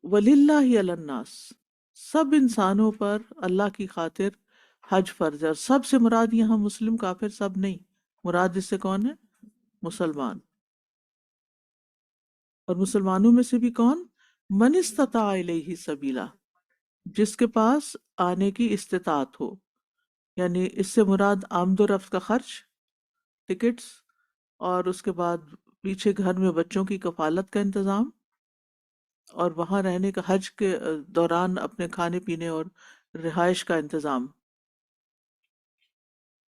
Speaker 3: وَلِلَّهِ عَلَى النَّاسِ، سب انسانوں پر اللہ کی خاطر حج فرض ہے. اور سب سے مراد یہاں مسلم کافر سب نہیں، مراد اس سے کون ہے؟ مسلمان. اور مسلمانوں میں سے بھی کون؟ من استطاع الیہ سبیلا، جس کے پاس آنے کی استطاعت ہو. یعنی اس سے مراد آمد و رفت کا خرچ، ٹکٹس، اور اس کے بعد پیچھے گھر میں بچوں کی کفالت کا انتظام، اور وہاں رہنے کا حج کے دوران اپنے کھانے پینے اور رہائش کا انتظام.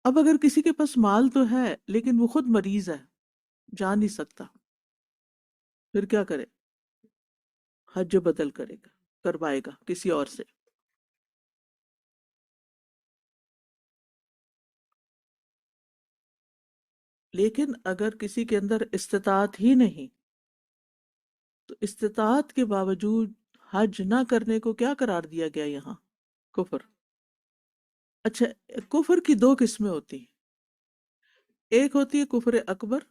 Speaker 3: اب اگر کسی کے پاس مال تو ہے لیکن وہ خود مریض ہے، جا نہیں سکتا، پھر کیا کرے؟ حج بدل کرے گا، کروائے گا کسی اور سے. لیکن اگر کسی کے اندر استطاعت ہی نہیں، تو استطاعت کے باوجود حج نہ کرنے کو کیا قرار دیا گیا یہاں؟ کفر. اچھا، کفر کی دو قسمیں ہوتی ہیں. ایک ہوتی ہے کفر اکبر،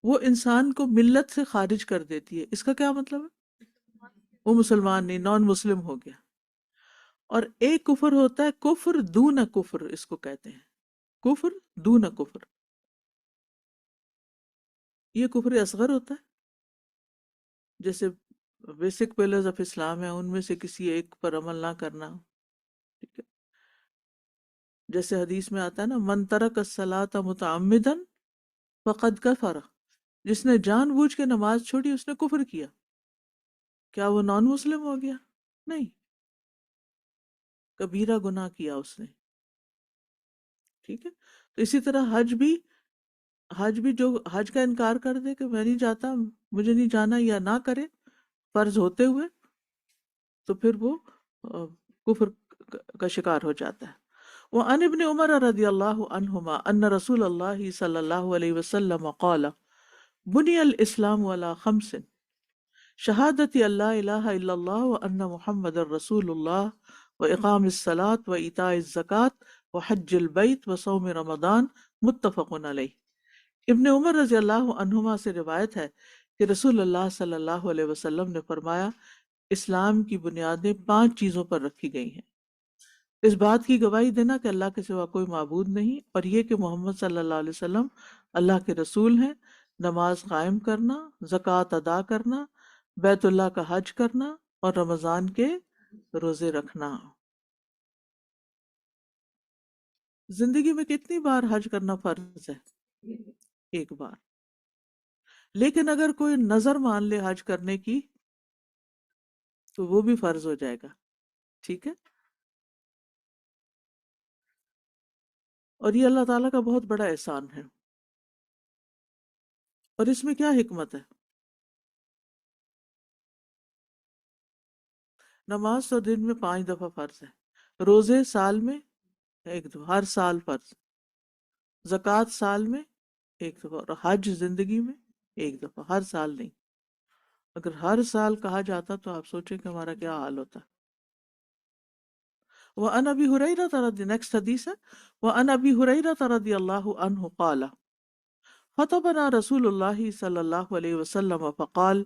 Speaker 3: وہ انسان کو ملت سے خارج کر دیتی ہے. اس کا کیا مطلب ہے؟ وہ مسلمان نہیں، نان مسلم ہو گیا. اور ایک کفر ہوتا ہے کفر دون کفر، اس کو کہتے ہیں کفر دون کفر. یہ کفر اصغر ہوتا ہے، جیسے بیسک پلرز آف اسلام ہے ان میں سے کسی ایک پر عمل نہ کرنا. ٹھیک ہے، جیسے حدیث میں آتا ہے نا، من ترک الصلاۃ متعمدا فقد کفر، جس نے جان بوجھ کے نماز چھوڑی اس نے کفر کیا. کیا وہ نان مسلم ہو گیا؟ نہیں، کبیرہ گناہ کیا اس نے. ٹھیک ہے، تو اسی طرح حج بھی جو حج کا انکار کر دے کہ میں نہیں جاتا، مجھے نہیں جانا، یا نہ کرے فرض ہوتے ہوئے، تو پھر وہ کفر کا شکار ہو جاتا ہے. وعن ابن عمر رضی اللہ عنہما ان رسول اللہ صلی اللہ علیہ وسلم قال بنی الاسلام علی خمس شہادت اللہ الہ الا اللہ وان محمد رسول اللہ واقام الصلاۃ وایتاء الزکوۃ وحج البیت وصوم رمضان متفق علیہ. ابن عمر رضی اللہ عنہما سے روایت ہے کہ رسول اللہ صلی اللہ علیہ وسلم نے فرمایا، اسلام کی بنیادیں 5 چیزوں پر رکھی گئی ہیں. اس بات کی گواہی دینا کہ اللہ کے سوا کوئی معبود نہیں، اور یہ کہ محمد صلی اللہ علیہ وسلم اللہ کے رسول ہیں، نماز قائم کرنا، زکوٰۃ ادا کرنا، بیت اللہ کا حج کرنا، اور رمضان کے روزے رکھنا. زندگی میں کتنی بار حج کرنا فرض ہے؟ ایک بار. لیکن اگر کوئی نظر مان لے حج کرنے کی تو وہ بھی فرض ہو جائے گا. ٹھیک ہے، اور یہ اللہ تعالیٰ کا بہت بڑا احسان ہے. اور اس میں کیا حکمت ہے؟ نماز تو دن میں 5 دفعہ فرض ہے، روزے سال میں 1 دفعہ، ہر سال فرض، زکوٰۃ سال میں 1 دفعہ، اور حج زندگی میں 1 دفعہ، ہر سال نہیں. اگر ہر سال کہا جاتا تو آپ سوچیں کہ ہمارا کیا حال ہوتا. وَأَنْ أَبِي هُرَيْرَةَ رضی نیکسٹ حدیث ہے، وَأَنْ أَبِي هُرَيْرَةَ رضی اللہ عنہ قال خطبنا رسول اللہ صلی اللہ علیہ وسلم فقال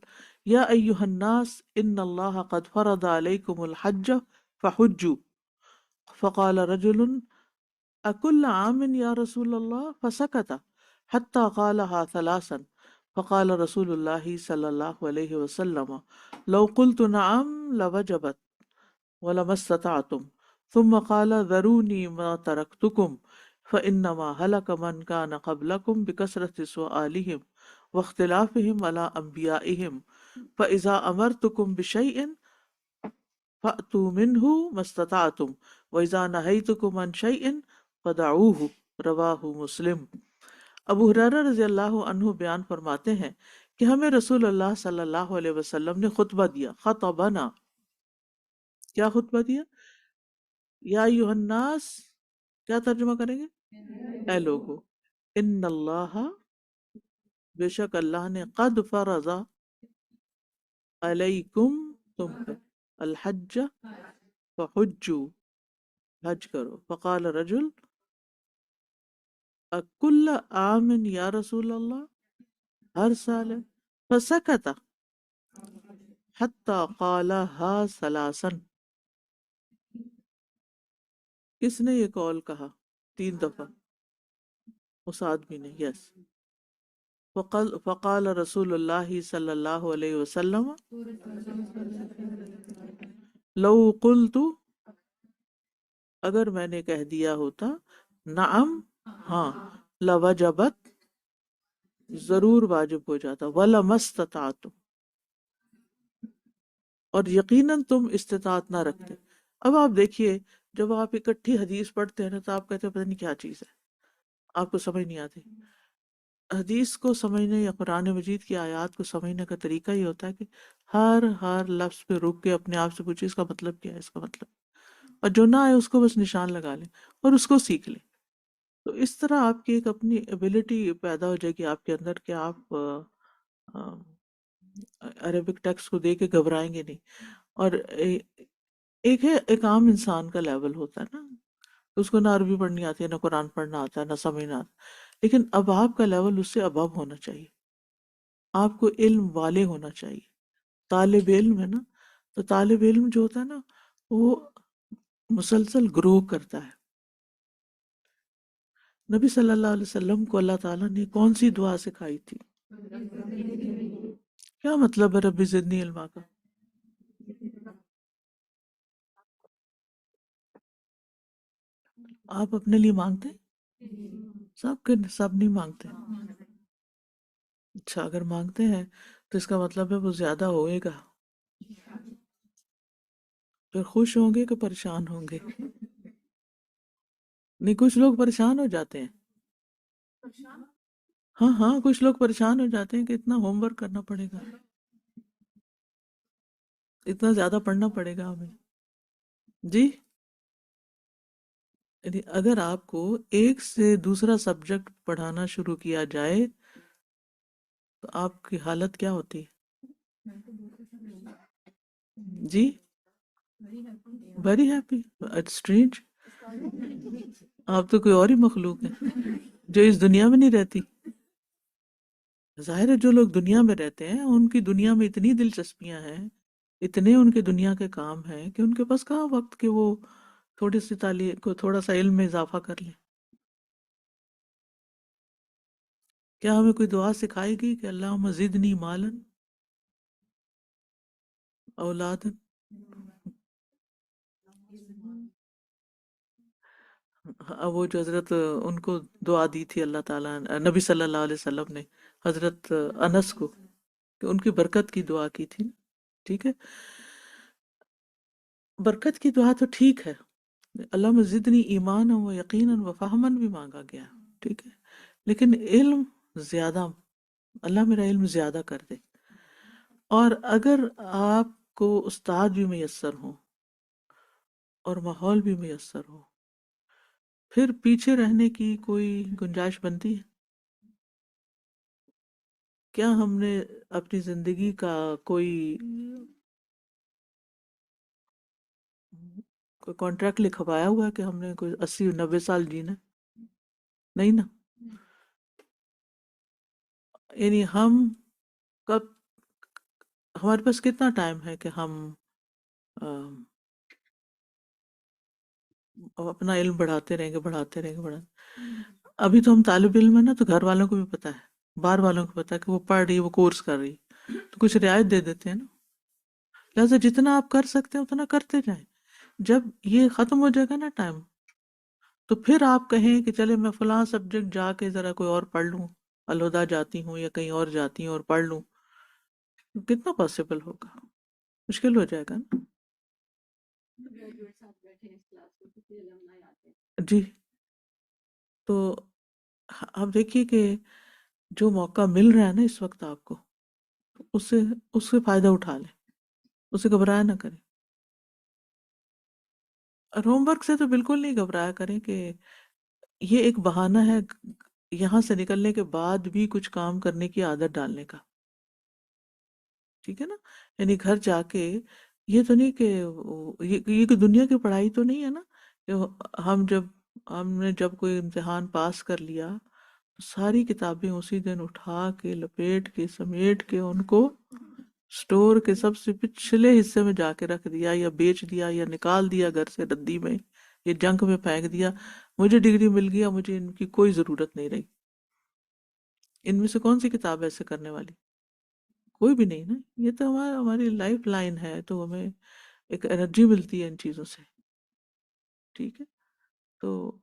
Speaker 3: یا ایہا الناس ان اللہ قد فرض علیکم الحج فحجوا فقال رجل اکل عام یا رسول اللہ فسکت حتی قالها 3 فقال رسول اللہ صلی اللہ علیہ وسلم لو قلت نعم لوجبت ولما استطعتم ثم قال ذروني ما تركتكم فإنما هلك من كان قبلكم بكثرة سؤالهم واختلافهم على أنبيائهم فإذا أمرتكم بشيء فأتوا منه ما استطعتم وإذا نهيتكم عن شيء فدعوه رواہ مسلم. ابو ہریرہ رضی اللہ عنہ بیان فرماتے ہیں کہ ہمیں رسول اللہ صلی اللہ علیہ وسلم نے خطبہ دیا. خطبنا، کیا خطبہ دیا؟ یا ایھا الناس، کیا ترجمہ کریں گے؟ اے لوگو، ان اللہ بے شک اللہ نے قد فرض علیکم تم پر الحج فحجو حج کرو فقال رجل اکل عام یا رسول اللہ ہر سال ہے فسکت حتی قالها ثلاثا کس نے یہ کال کہا 3 دفعہ اس آدمی نے یس فقال رسول اللہ صلی اللہ علیہ وسلم لو قلت اگر میں نے کہہ دیا ہوتا نعم ہاں لوجبت ضرور واجب ہو جاتا وَلَمَا اسْتَطَعْتُمْ اور یقیناً تم استطاعت نہ رکھتے. اب آپ دیکھیے جب آپ اکٹھی حدیث پڑھتے ہیں نا تو آپ کہتے ہیں پتہ نہیں کیا چیز ہے، آپ کو سمجھ نہیں آتی. حدیث کو سمجھنے یا قرآن مجید کی آیات کو سمجھنے کا طریقہ یہ ہوتا ہے کہ ہر لفظ پہ رک کے اپنے آپ سے پوچھیں اس کا مطلب کیا ہے، اس کا مطلب، اور جو نہ آئے اس کو بس نشان لگا لیں اور اس کو سیکھ لیں. تو اس طرح آپ کی ایک اپنی ایبلٹی پیدا ہو جائے گی آپ کے اندر کہ آپ عربک ٹیکسٹ کو دیکھ کے گھبرائیں گے نہیں. اور ایک عام انسان کا لیول ہوتا ہے نا، اس کو نہ عربی پڑھنی آتی ہے، نہ قرآن پڑھنا آتا ہے، نہ سمجھنا آتا ہے، لیکن اب آپ کا لیول اس سے ابو ہونا چاہیے. آپ کو علم والے ہونا چاہیے. طالب علم ہے نا، تو طالب علم جو ہوتا ہے نا وہ مسلسل گرو کرتا ہے. نبی صلی اللہ علیہ وسلم کو اللہ تعالیٰ نے کون سی دعا سکھائی تھی؟ کیا مطلب ہے ربی زدنی علما کا؟ آپ اپنے لیے مانگتے ہیں؟ سب نہیں مانگتے. اچھا اگر مانگتے ہیں تو اس کا مطلب ہے وہ زیادہ ہوئے گا. پھر خوش ہوں گے کہ پریشان ہوں گے؟ نہیں، کچھ لوگ پریشان ہو جاتے ہیں. ہاں کچھ لوگ پریشان ہو جاتے ہیں کہ اتنا ہوم ورک کرنا پڑے گا، اتنا زیادہ پڑھنا پڑے گا ہمیں. جی، یعنی اگر آپ کو ایک سے دوسرا سبجیکٹ پڑھانا شروع کیا جائے تو آپ کی حالت کیا ہوتی ہے؟ جی، ویری ہیپی. اسٹرینج، آپ تو کوئی اور ہی مخلوق ہے جو اس دنیا میں نہیں رہتی. ظاہر ہے جو لوگ دنیا میں رہتے ہیں ان کی دنیا میں اتنی دلچسپیاں ہیں، اتنے ان کے دنیا کے کام ہیں کہ ان کے پاس کہاں وقت کہ وہ تھوڑی سی تعلیم کو تھوڑا سا علم میں اضافہ کر لیں. کیا ہمیں کوئی دعا سکھائے گی کہ اللہم زدنی مالن اولادن؟ وہ جو حضرت ان کو دعا دی تھی اللہ تعالیٰ نبی صلی اللہ علیہ وسلم نے حضرت انس کو کہ ان کی برکت کی دعا کی تھی. ٹھیک ہے، برکت کی دعا تو ٹھیک ہے، اللہم زدنی ایمانا و یقینا و فہما بھی مانگا گیا، ٹھیک ہے، لیکن علم زیادہ، اللہ میرا علم زیادہ کر دے. اور اگر آپ کو استاد بھی میسر ہوں اور ماحول بھی میسر ہو، پھر پیچھے رہنے کی کوئی گنجائش بنتی ہے؟ کیا ہم نے اپنی زندگی کا کوئی کانٹریکٹ لکھوایا ہوا ہے کہ ہم نے کوئی 80-90 سال جینا؟ نہیں نا. یعنی ہم کب، ہمارے پاس کتنا ٹائم ہے کہ ہم اپنا علم بڑھاتے رہیں گے. ابھی تو ہم طالب علم ہیں نا، تو گھر والوں کو بھی پتا ہے، باہر والوں کو پتا ہے کہ وہ پڑھ رہی ہے، وہ کورس کر رہی ہے، تو کچھ رعایت دے دیتے ہیں نا. لہٰذا جتنا آپ کر سکتے ہیں اتنا کرتے جائیں. جب یہ ختم ہو جائے گا نا ٹائم، تو پھر آپ کہیں کہ چلے میں فلاں سبجیکٹ جا کے ذرا کوئی اور پڑھ لوں، الہدا جاتی ہوں یا کہیں اور جاتی ہوں اور پڑھ لوں. کتنا پاسبل ہوگا؟ مشکل ہو جائے گا نا. جی، تو آپ دیکھیے کہ جو موقع مل رہا ہے نا اس وقت آپ کو، اس سے فائدہ اٹھا لیں، اس سے گھبرایا نہ کریں. اور ہوم ورک سے تو بالکل نہیں گھبرایا کریں کہ یہ ایک بہانہ ہے یہاں سے نکلنے کے بعد بھی کچھ کام کرنے کی عادت ڈالنے کا، ٹھیک ہے نا؟ یعنی گھر جا کے یہ تو نہیں کہ یہ کہ دنیا کی پڑھائی تو نہیں ہے نا کہ ہم نے جب کوئی امتحان پاس کر لیا تو ساری کتابیں اسی دن اٹھا کے لپیٹ کے سمیٹ کے ان کو سٹور کے سب سے پچھلے حصے میں جا کے رکھ دیا یا بیچ دیا یا نکال دیا گھر سے ردی میں یا جنک میں پھینک دیا. مجھے ڈگری مل گیا، مجھے ان کی کوئی ضرورت نہیں رہی. ان میں سے کون سی کتاب ایسے کرنے والی؟ کوئی بھی نہیں نا. یہ تو ہماری لائف لائن ہے، تو ہمیں ایک انرجی ملتی ہے ان چیزوں سے. ٹھیک ہے، تو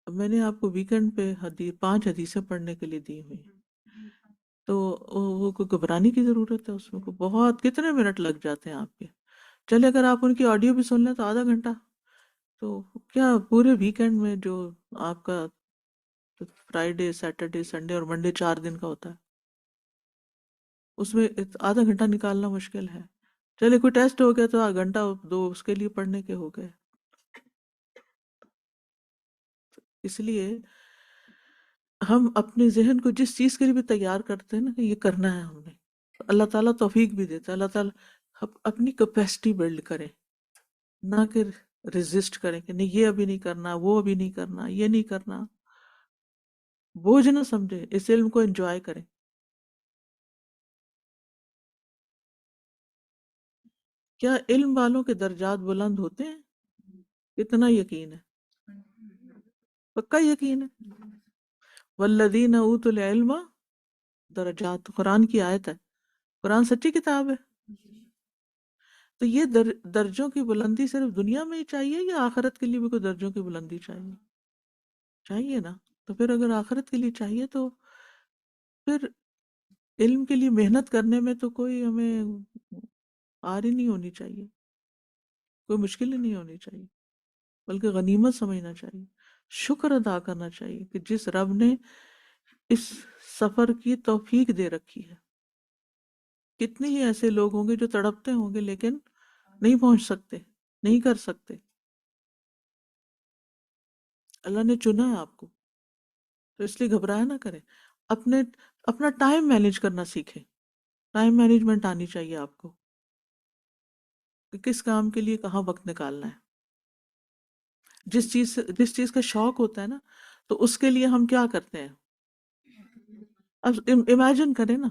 Speaker 3: میں نے آپ کو ویکنڈ پہ 5 حدیثیں پڑھنے کے لیے دی ہوئی ہیں. تو وہ کوئی گھبرانے کی ضرورت ہے؟ اس میں کو بہت کتنے منٹ لگ جاتے ہیں آپ کے. چلے اگر آپ ان کی آڈیو بھی سن لیں تو آدھا گھنٹہ. تو کیا پورے ویکنڈ میں جو آپ کا فرائیڈے سیٹرڈے سنڈے اور منڈے 4 دن کا ہوتا ہے، اس میں آدھا گھنٹہ نکالنا مشکل ہے. چلے کوئی ٹیسٹ ہو گیا تو آدھا گھنٹہ 2 اس کے لیے پڑھنے کے ہو گئے. اس لیے ہم اپنے ذہن کو جس چیز کے لیے بھی تیار کرتے ہیں نا کہ یہ کرنا ہے ہم نے، اللہ تعالیٰ توفیق بھی دیتا ہے. اللہ تعالیٰ اپنی کیپیسٹی بلڈ کرے، نہ کہ ریزسٹ کریں کہ نہیں یہ ابھی نہیں کرنا، وہ ابھی نہیں کرنا، یہ نہیں کرنا. بوجھ نہ سمجھے، اس علم کو انجوائے کریں. کیا علم والوں کے درجات بلند ہوتے ہیں؟ کتنا یقین ہے؟ پکا یقین ہے. والذین اوتوا العلم درجات، قرآن کی آیت ہے. قرآن سچی کتاب ہے. تو یہ درجوں کی بلندی صرف دنیا میں ہی چاہیے یا آخرت کے لیے بھی کوئی درجوں کی بلندی چاہیے؟ چاہیے نا. تو پھر اگر آخرت کے لیے چاہیے تو پھر علم کے لیے محنت کرنے میں تو کوئی ہمیں آر ہی نہیں ہونی چاہیے، کوئی مشکل ہی نہیں ہونی چاہیے، بلکہ غنیمت سمجھنا چاہیے. شکر ادا کرنا چاہیے کہ جس رب نے اس سفر کی توفیق دے رکھی ہے. کتنے ہی ایسے لوگ ہوں گے جو تڑپتے ہوں گے لیکن نہیں پہنچ سکتے، نہیں کر سکتے. اللہ نے چنا ہے آپ کو، تو اس لیے گھبرایا نہ کریں. اپنا ٹائم مینیج کرنا سیکھیں. ٹائم مینجمنٹ آنی چاہیے آپ کو کہ کس کام کے لیے کہاں وقت نکالنا ہے. جس چیز کا شوق ہوتا ہے نا تو اس کے لیے ہم کیا کرتے ہیں. اب امیجن کریں نا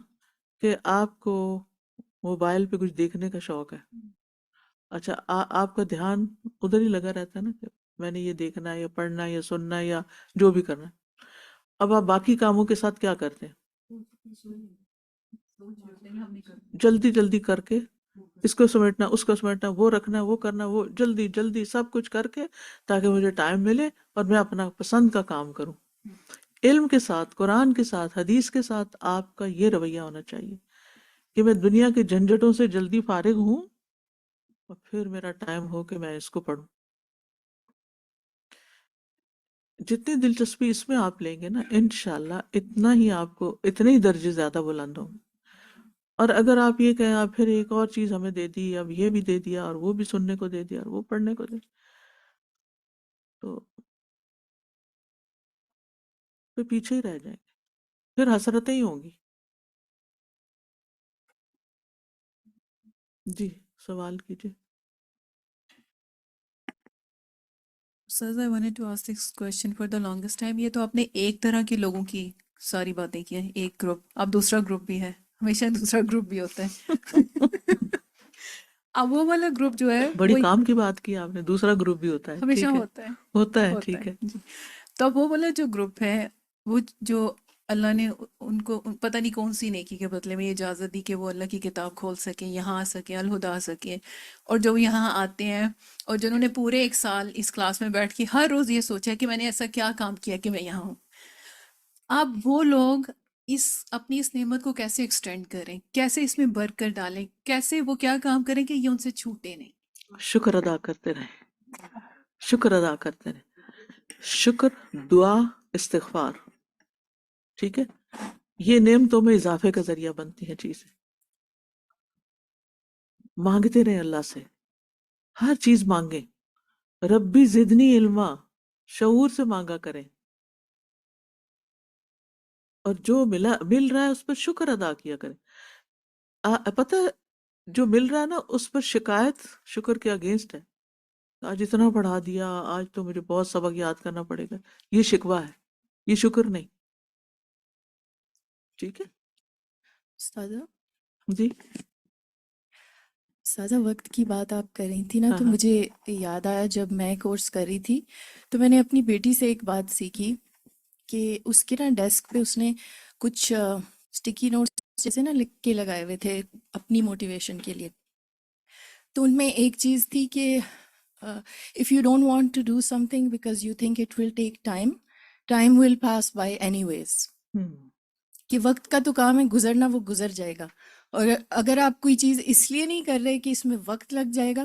Speaker 3: کہ آپ کو موبائل پہ کچھ دیکھنے کا شوق ہے. اچھا آپ کا دھیان ادھر ہی لگا رہتا ہے نا کہ میں نے یہ دیکھنا ہے یا پڑھنا ہے یا سننا ہے یا جو بھی کرنا ہے. اب آپ باقی کاموں کے ساتھ کیا کرتے ہیں؟ جلدی جلدی کر کے اس کو سمیٹنا، اس کو سمیٹنا، وہ رکھنا، وہ کرنا، وہ جلدی جلدی سب کچھ کر کے تاکہ مجھے ٹائم ملے اور میں اپنا پسند کا کام کروں. علم کے ساتھ، قرآن کے ساتھ، حدیث کے ساتھ آپ کا یہ رویہ ہونا چاہیے کہ میں دنیا کے جھنجھٹوں سے جلدی فارغ ہوں اور پھر میرا ٹائم ہو کہ میں اس کو پڑھوں. جتنی دلچسپی اس میں آپ لیں گے نا انشاءاللہ اتنا ہی آپ کو اتنے ہی درجے زیادہ بلند ہوں. اور اگر آپ یہ کہیں آپ پھر ایک اور چیز ہمیں دے دی، اب یہ بھی دے دیا اور وہ بھی سننے کو دے دیا اور وہ پڑھنے کو دے دیا، تو پھر پیچھے ہی رہ جائیں گے، پھر حسرتیں ہی ہوں گی. جی سوال کیجیے.
Speaker 8: Sir, I wanted to ask this question for the longest time. یہ تو آپ نے ایک طرح کے لوگوں کی ساری باتیں کی ہیں، ایک گروپ. اب دوسرا گروپ بھی ہے، ہمیشہ دوسرا گروپ بھی ہوتا ہے. اب وہ والا گروپ جو ہے
Speaker 3: بڑی
Speaker 8: وہ
Speaker 3: کام کی بات کی آپ نے، دوسرا گروپ بھی ہوتا ہے.
Speaker 8: ہمیشہ
Speaker 3: ٹھیک ہے،
Speaker 8: ہوتا ہے.
Speaker 3: ہوتا ہے،
Speaker 8: ہوتا
Speaker 3: ٹھیک ہے.
Speaker 8: ہے جی. تو اب وہ والا جو گروپ ہے، وہ جو اللہ نے ان کو پتہ نہیں کون سی نیکی کے بدلے میں یہ اجازت دی کہ وہ اللہ کی کتاب کھول سکیں، یہاں آ سکیں، الہدا آ سکیں، اور جو یہاں آتے ہیں اور جنہوں نے پورے 1 سال اس کلاس میں بیٹھ کے ہر روز یہ سوچا کہ میں نے ایسا کیا کام کیا کہ میں یہاں ہوں. اب وہ لوگ اپنی اس نعمت کو کیسے ایکسٹینڈ کریں، کیسے اس میں برکت ڈالیں، کیسے وہ کیا کام کریں کہ یہ ان سے چھوٹے نہیں.
Speaker 3: شکر ادا کرتے رہیں، شکر ادا کرتے رہیں. شکر، دعا، استغفار، ٹھیک ہے، یہ نعمتوں میں اضافے کا ذریعہ بنتی ہیں چیزیں. مانگتے رہیں اللہ سے، ہر چیز مانگیں. ربی زدنی علما، شعور سے مانگا کریں. اور جو مل رہا ہے اس پر شکر ادا کیا کریں. پتہ ہے جو مل رہا ہے نا اس پر شکایت شکر کے اگینسٹ ہے. آج اتنا پڑھا دیا، آج تو مجھے بہت سبق یاد کرنا پڑے گا، یہ شکوہ ہے، یہ شکر نہیں. ٹھیک ہے
Speaker 9: استاذہ
Speaker 3: جی.
Speaker 9: استاذہ وقت کی بات آپ کر رہی تھی نا،
Speaker 3: ہاں
Speaker 9: تو
Speaker 3: ہاں
Speaker 9: مجھے یاد آیا جب میں کورس کر رہی تھی تو میں نے اپنی بیٹی سے ایک بات سیکھی کہ اس کے نا ڈیسک پہ اس نے کچھ اسٹکی نوٹس جیسے نا لکھ کے لگائے ہوئے تھے اپنی موٹیویشن کے لیے. تو ان میں ایک چیز تھی کہ if you don't want to do something because you think it will take time, time will pass by anyways.
Speaker 3: ہوں
Speaker 9: کہ وقت کا تو کام ہے، گزرنا وہ گزر جائے گا. اور اگر آپ کوئی چیز اس لیے نہیں کر رہے کہ اس میں وقت لگ جائے گا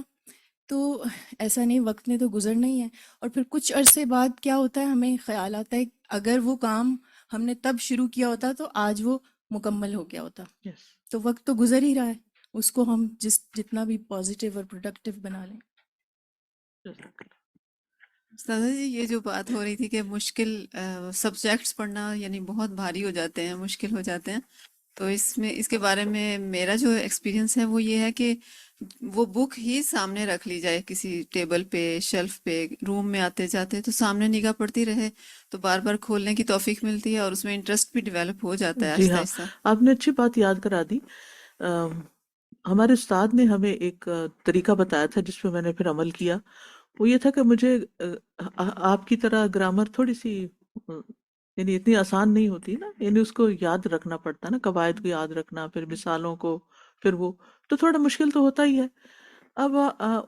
Speaker 9: تو ایسا نہیں، وقت نے تو گزرنا ہی ہے. اور پھر کچھ عرصے بعد کیا ہوتا ہے، ہمیں خیال آتا ہے اگر وہ کام ہم نے تب شروع کیا ہوتا تو آج وہ مکمل ہو گیا ہوتا.
Speaker 3: یس.
Speaker 9: تو وقت تو گزر ہی رہا ہے، اس کو ہم جتنا بھی پازیٹیو اور پروڈکٹیو بنا لیں.
Speaker 8: استاذہ جی یہ جو بات ہو رہی تھی کہ مشکل سبجیکٹس پڑھنا یعنی بہت بھاری ہو جاتے ہیں، مشکل ہو جاتے ہیں، تو اس کے بارے میں میرا جو ایکسپیرینس ہے وہ یہ ہے کہ وہ بک ہی سامنے رکھ لی جائے، کسی ٹیبل پہ، شیلف پہ، روم میں آتے جاتے تو سامنے نگاہ پڑتی رہے تو بار بار کھولنے کی توفیق ملتی ہے اور اس میں انٹرسٹ بھی ڈیولپ ہو جاتا ہے
Speaker 3: جی
Speaker 8: آہستہ
Speaker 3: ہاں،
Speaker 8: آہستہ.
Speaker 3: آپ نے اچھی بات یاد کرا دی. ہمارے استاد نے ہمیں ایک طریقہ بتایا تھا جس پہ میں نے پھر عمل کیا. وہ یہ تھا کہ مجھے آپ کی طرح گرامر تھوڑی سی یعنی اتنی آسان نہیں ہوتی نا، یعنی اس کو یاد رکھنا پڑتا نا، قواعد کو یاد رکھنا، پھر مثالوں کو، پھر وہ تو تھوڑا مشکل تو ہوتا ہی ہے. اب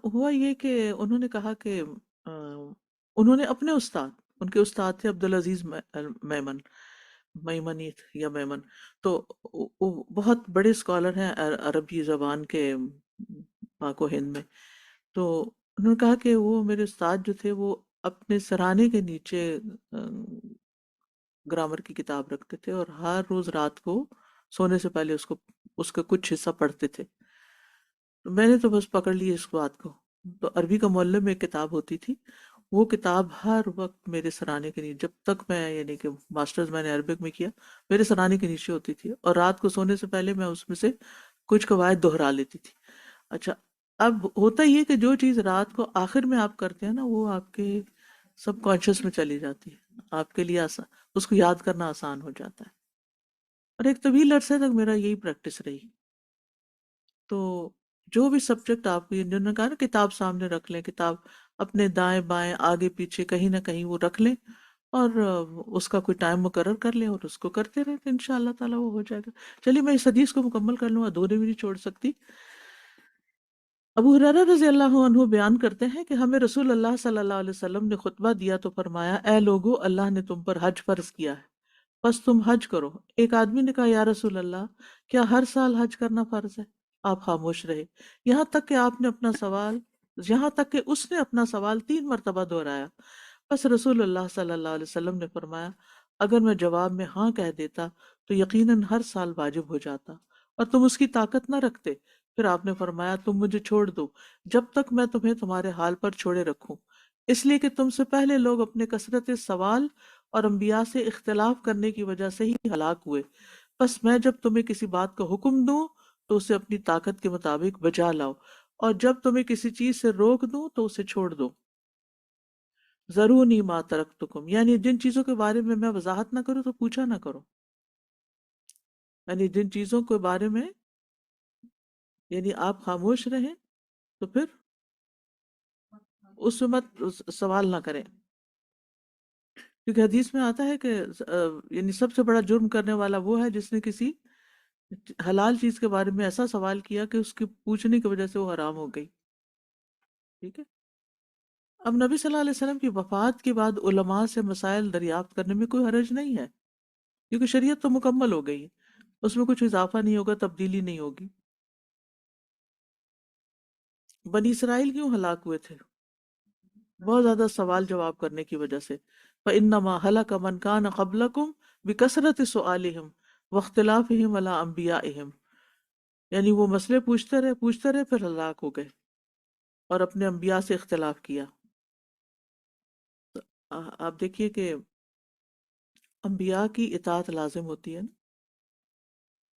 Speaker 3: ہوا یہ کہ انہوں نے کہا کہ انہوں نے اپنے استاد، ان کے استاد تھے عبدالعزیز میمن، میمنیت یا میمن، تو وہ بہت بڑے اسکالر ہیں عربی زبان کے پاک و ہند میں. تو انہوں نے کہا کہ وہ میرے استاد جو تھے وہ اپنے سرانے کے نیچے گرامر کی کتاب رکھتے تھے اور ہر روز رات کو سونے سے پہلے اس کا کچھ حصہ پڑھتے تھے. تو میں نے تو بس پکڑ لی اس بات کو. تو عربی کا معلم میں ایک کتاب ہوتی تھی، وہ کتاب ہر وقت میرے سرانے کے نیچے، جب تک میں یعنی کہ ماسٹرز میں نے عربک میں کیا، میرے سرانے کے نیچے ہوتی تھی اور رات کو سونے سے پہلے میں اس میں سے کچھ قواعد دہرا لیتی تھی. اچھا، اب ہوتا یہ کہ جو چیز رات کو آخر میں آپ کرتے ہیں نا وہ آپ کے سب کانشیس میں چلی جاتی ہے، آپ کے لیے آسان، اس کو یاد کرنا آسان ہو جاتا ہے. اور ایک طویل عرصے تک میرا یہی پریکٹس رہی. تو جو بھی سبجیکٹ آپ کو، جنہوں نے کہا نا کتاب سامنے رکھ لیں، کتاب اپنے دائیں بائیں آگے پیچھے کہیں نہ کہیں وہ رکھ لیں اور اس کا کوئی ٹائم مقرر کر لیں اور اس کو کرتے رہیں تو ان شاء اللہ تعالیٰ وہ ہو جائے گا. چلیے میں اس حدیث کو مکمل کر لوں، ادھورے بھی نہیں چھوڑ سکتی. ابو ہریرہ رضی اللہ عنہ بیان کرتے ہیں کہ ہمیں رسول اللہ صلی اللہ علیہ وسلم نے خطبہ دیا تو فرمایا، اے لوگو، اللہ نے تم پر حج فرض کیا ہے، بس تم حج کرو. ایک آدمی نے کہا، یا رسول اللہ، کیا ہر سال حج کرنا فرض ہے؟ آپ خاموش رہے یہاں تک کہ اس نے اپنا سوال 3 مرتبہ دہرایا. بس رسول اللہ صلی اللہ علیہ وسلم نے فرمایا، اگر میں جواب میں ہاں کہہ دیتا تو یقیناً ہر سال واجب ہو جاتا اور تم اس کی طاقت نہ رکھتے. پھر آپ نے فرمایا، تم مجھے چھوڑ دو جب تک میں تمہیں تمہارے حال پر چھوڑے رکھوں، اس لیے کہ تم سے پہلے لوگ اپنے کثرت سوال اور انبیاء سے اختلاف کرنے کی وجہ سے ہی ہلاک ہوئے. بس میں جب تمہیں کسی بات کا حکم دوں تو اسے اپنی طاقت کے مطابق بجا لاؤ، اور جب تمہیں کسی چیز سے روک دوں تو اسے چھوڑ دو. ضرورنی ما ترکتکم، یعنی جن چیزوں کے بارے میں وضاحت نہ کروں تو پوچھا نہ کرو. یعنی جن چیزوں کے بارے میں یعنی آپ خاموش رہیں تو پھر اس میں مت سوال نہ کریں. کیونکہ حدیث میں آتا ہے کہ یعنی سب سے بڑا جرم کرنے والا وہ ہے جس نے کسی حلال چیز کے بارے میں ایسا سوال کیا کہ اس کی پوچھنے کی وجہ سے وہ حرام ہو گئی. ٹھیک ہے. اب نبی صلی اللہ علیہ وسلم کی وفات کے بعد علماء سے مسائل دریافت کرنے میں کوئی حرج نہیں ہے، کیونکہ شریعت تو مکمل ہو گئی ہے، اس میں کچھ اضافہ نہیں ہوگا، تبدیلی نہیں ہوگی. بنی اسرائیل کیوں ہلاک ہوئے تھے؟ بہت زیادہ سوال جواب کرنے کی وجہ سے. فَإِنَّمَا هَلَكَ مَنْ كَانَ قَبْلَكُمْ بِكَثْرَةِ سُؤَالِهِمْ وَاخْتِلَافِهِمْ عَلَىٰ أَنْبِيَائِهِمْ، یعنی وہ مسئلے پوچھتے رہے پھر ہلاک ہو گئے اور اپنے انبیاء سے اختلاف کیا. آپ دیکھیے کہ انبیاء کی اطاعت لازم ہوتی ہے نا،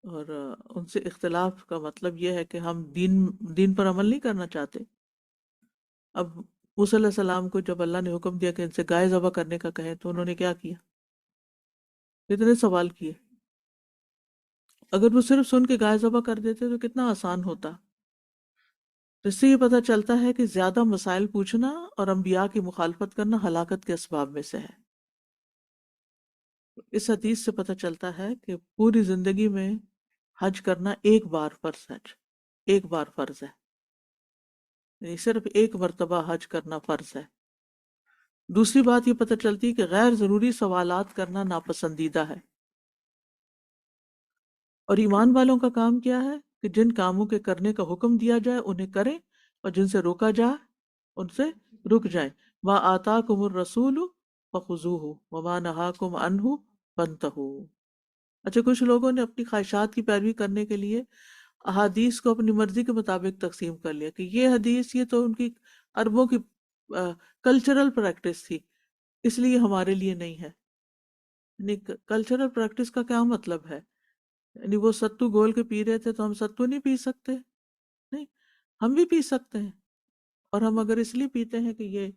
Speaker 3: اور ان سے اختلاف کا مطلب یہ ہے کہ ہم دین پر عمل نہیں کرنا چاہتے۔ اب موسیٰ علیہ السلام کو جب اللہ نے حکم دیا کہ ان سے گائے ذبح کرنے کا کہیں تو انہوں نے کیا کیا؟ کتنے سوال کیے۔ اگر وہ صرف سن کے گائے ذبح کر دیتے تو کتنا آسان ہوتا۔ تو اس سے یہ پتہ چلتا ہے کہ زیادہ مسائل پوچھنا اور انبیاء کی مخالفت کرنا ہلاکت کے اسباب میں سے ہے۔ اس حدیث سے پتہ چلتا ہے کہ پوری زندگی میں حج کرنا ایک بار فرض ہے، ایک بار فرض ہے، یعنی صرف ایک مرتبہ حج کرنا فرض ہے۔ دوسری بات یہ پتہ چلتی ہے کہ غیر ضروری سوالات کرنا ناپسندیدہ ہے، اور ایمان والوں کا کام کیا ہے کہ جن کاموں کے کرنے کا حکم دیا جائے انہیں کریں، اور جن سے روکا جائے ان سے رک جائیں۔ ما آتاکم الرسول فخذوہ وما نہاکم عنہ فانتہوا۔ اچھا، کچھ لوگوں نے اپنی خواہشات کی پیروی کرنے کے لیے احادیث کو اپنی مرضی کے مطابق تقسیم کر لیا کہ یہ حدیث یہ تو ان کی عربوں کی کلچرل پریکٹس تھی، اس لیے ہمارے لیے نہیں ہے۔ یعنی کلچرل پریکٹس کا کیا مطلب ہے؟ یعنی وہ ستو گول کے پی رہے تھے تو ہم ستو نہیں پی سکتے؟ نہیں، ہم بھی پی سکتے ہیں، اور ہم اگر اس لیے پیتے ہیں کہ یہ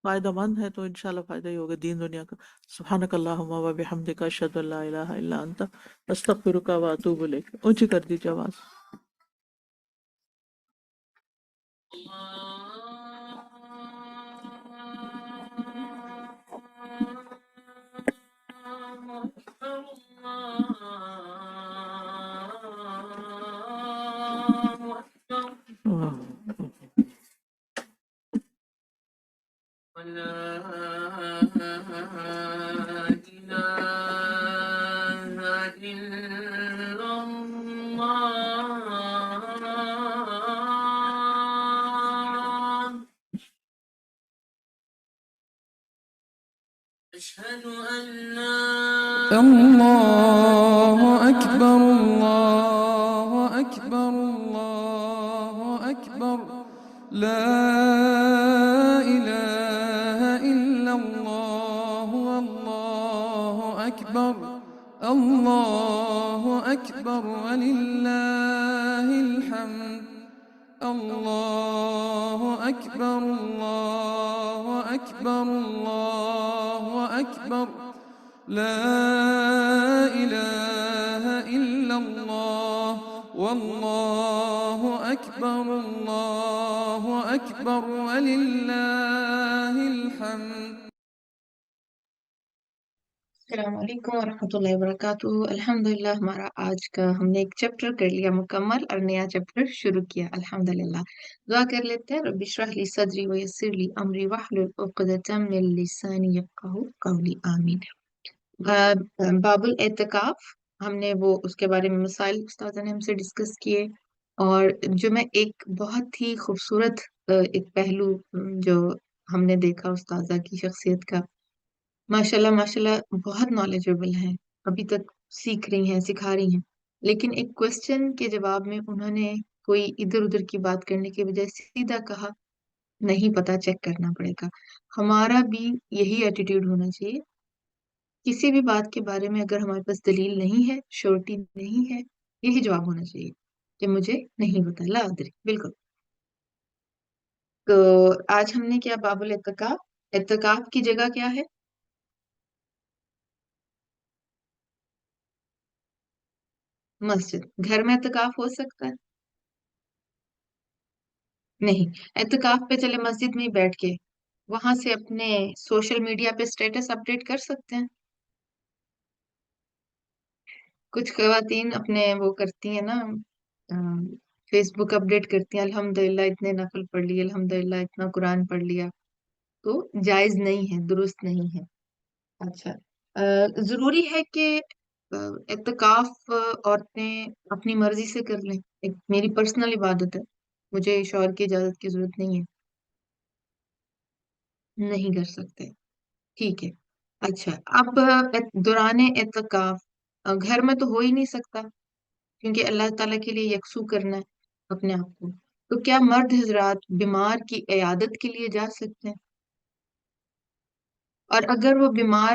Speaker 3: فائدہ مند ہے تو انشاءاللہ فائدہ ہی ہوگا دین دنیا کا۔ سبحانک اللہم و بحمدک، اشہد ان لا الہ الا انت، استغفرک و اتوب الیک۔ اونچی کر دیجیے آواز۔
Speaker 10: الله أكبر الله أكبر الله أكبر، لا إله إلا الله والله أكبر، الله أكبر ولله الحمد، الله أكبر الله أكبر الله أكبر، لا إله إلا الله والله أكبر، الله أكبر ولله الحمد۔
Speaker 1: السلام علیکم ورحمۃ اللہ وبرکاتہ۔ الحمدللہ ہمارا آج کا ہم نے ایک چیپٹر کر لیا مکمل اور نیا چیپٹر شروع کیا الحمدللہ۔ دعا کر لیتے ہیں، رب اشرح لی صدری ویسر لی امری واحلل عقدۃ من لسانی یفقہوا قولی، آمین۔ باب الاعتکاف، ہم نے وہ اس کے بارے میں مسائل استاد نے ہم سے ڈسکس کیے، اور جو میں ایک بہت ہی خوبصورت ایک پہلو جو ہم نے دیکھا استاذہ کی شخصیت کا، ماشاءاللہ ماشاءاللہ بہت نالجیبل ہیں، ابھی تک سیکھ رہی ہیں، سکھا رہی ہیں، لیکن ایک کوشچن کے جواب میں انہوں نے کوئی ادھر ادھر کی بات کرنے کے بجائے سیدھا کہا نہیں پتا، چیک کرنا پڑے گا۔ ہمارا بھی یہی ایٹیٹیوڈ ہونا چاہیے، کسی بھی بات کے بارے میں اگر ہمارے پاس دلیل نہیں ہے، شورٹی نہیں ہے، یہی جواب ہونا چاہیے کہ مجھے نہیں پتا، لا ادری، بالکل۔ تو آج ہم نے کیا، باب الاعتکاف، اعتکاف کی جگہ کیا ہے؟ مسجد۔ گھر میں اعتکاف ہو سکتا ہے؟ نہیں۔ اعتکاف پہ چلے مسجد میں ہی بیٹھ کے وہاں سے اپنے سوشل میڈیا پہ سٹیٹس اپڈیٹ کر سکتے ہیں۔ کچھ خواتین اپنے وہ کرتی ہیں نا، فیس بک اپڈیٹ کرتی ہیں، الحمدللہ اتنے نفل پڑھ لیے، الحمدللہ اتنا قرآن پڑھ لیا، تو جائز نہیں ہے، درست نہیں ہے۔ اچھا، ضروری ہے کہ اعتکاف عورتیں اپنی مرضی سے کر لیں؟ ایک میری پرسنل عبادت ہے، مجھے شوہر کی اجازت کی ضرورت نہیں ہے، نہیں کر سکتے، ٹھیک ہے۔ اچھا، اب دوران اعتکاف گھر میں تو ہو ہی نہیں سکتا، کیونکہ اللہ تعالیٰ کے لیے یکسو کرنا ہے اپنے آپ کو، تو کیا مرد حضرات بیمار کی عیادت کے لیے جا سکتے ہیں؟ اور اگر وہ بیمار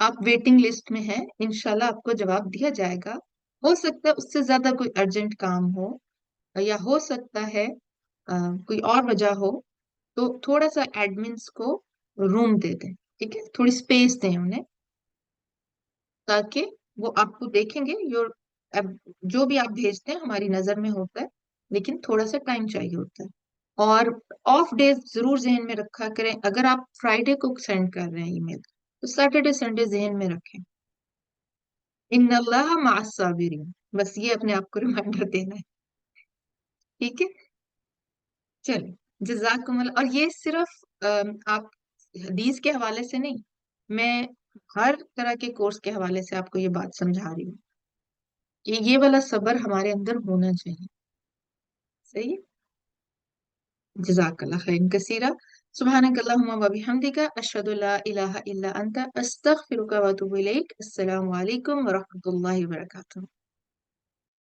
Speaker 1: آپ ویٹنگ لسٹ میں ہیں، انشاءاللہ آپ کو جواب دیا جائے گا. ہو سکتا ہے اس سے زیادہ کوئی ارجنٹ کام ہو، یا ہو سکتا ہے کوئی اور وجہ ہو، تو تھوڑا سا ایڈمنس کو روم دے دیں. ٹھیک ہے، تھوڑی اسپیس دیں انہیں، تاکہ وہ آپ کو دیکھیں گے. اب جو بھی آپ بھیجتے ہیں ہماری نظر میں ہوتا ہے، لیکن تھوڑا سا ٹائم چاہیے ہوتا ہے. اور آف ڈیز ضرور ذہن میں رکھا کریں. اگر آپ فرائیڈے کو سینڈ کر رہے ہیں ای میل، تو سیٹرڈے سنڈے ذہن میں رکھیں. ان اللہ مع الصابرین، بس یہ اپنے آپ کو ریمائنڈر دینا ہے. ٹھیک ہے، چلیں. جزاکم اللہ. اور یہ صرف آپ حدیث کے حوالے سے نہیں، میں ہر طرح کے کورس کے حوالے سے آپ کو یہ بات سمجھا رہی ہوں کہ یہ والا صبر ہمارے اندر ہونا چاہیے. صحیح ہے؟ جزاک اللہ خیر کثیرہ. سبحانک اللہم و بحمدک، اشہد ان لا الہ الا انت، استغفرک و اتوب الیک. السلام علیکم ورحمۃ اللہ وبرکاتہ.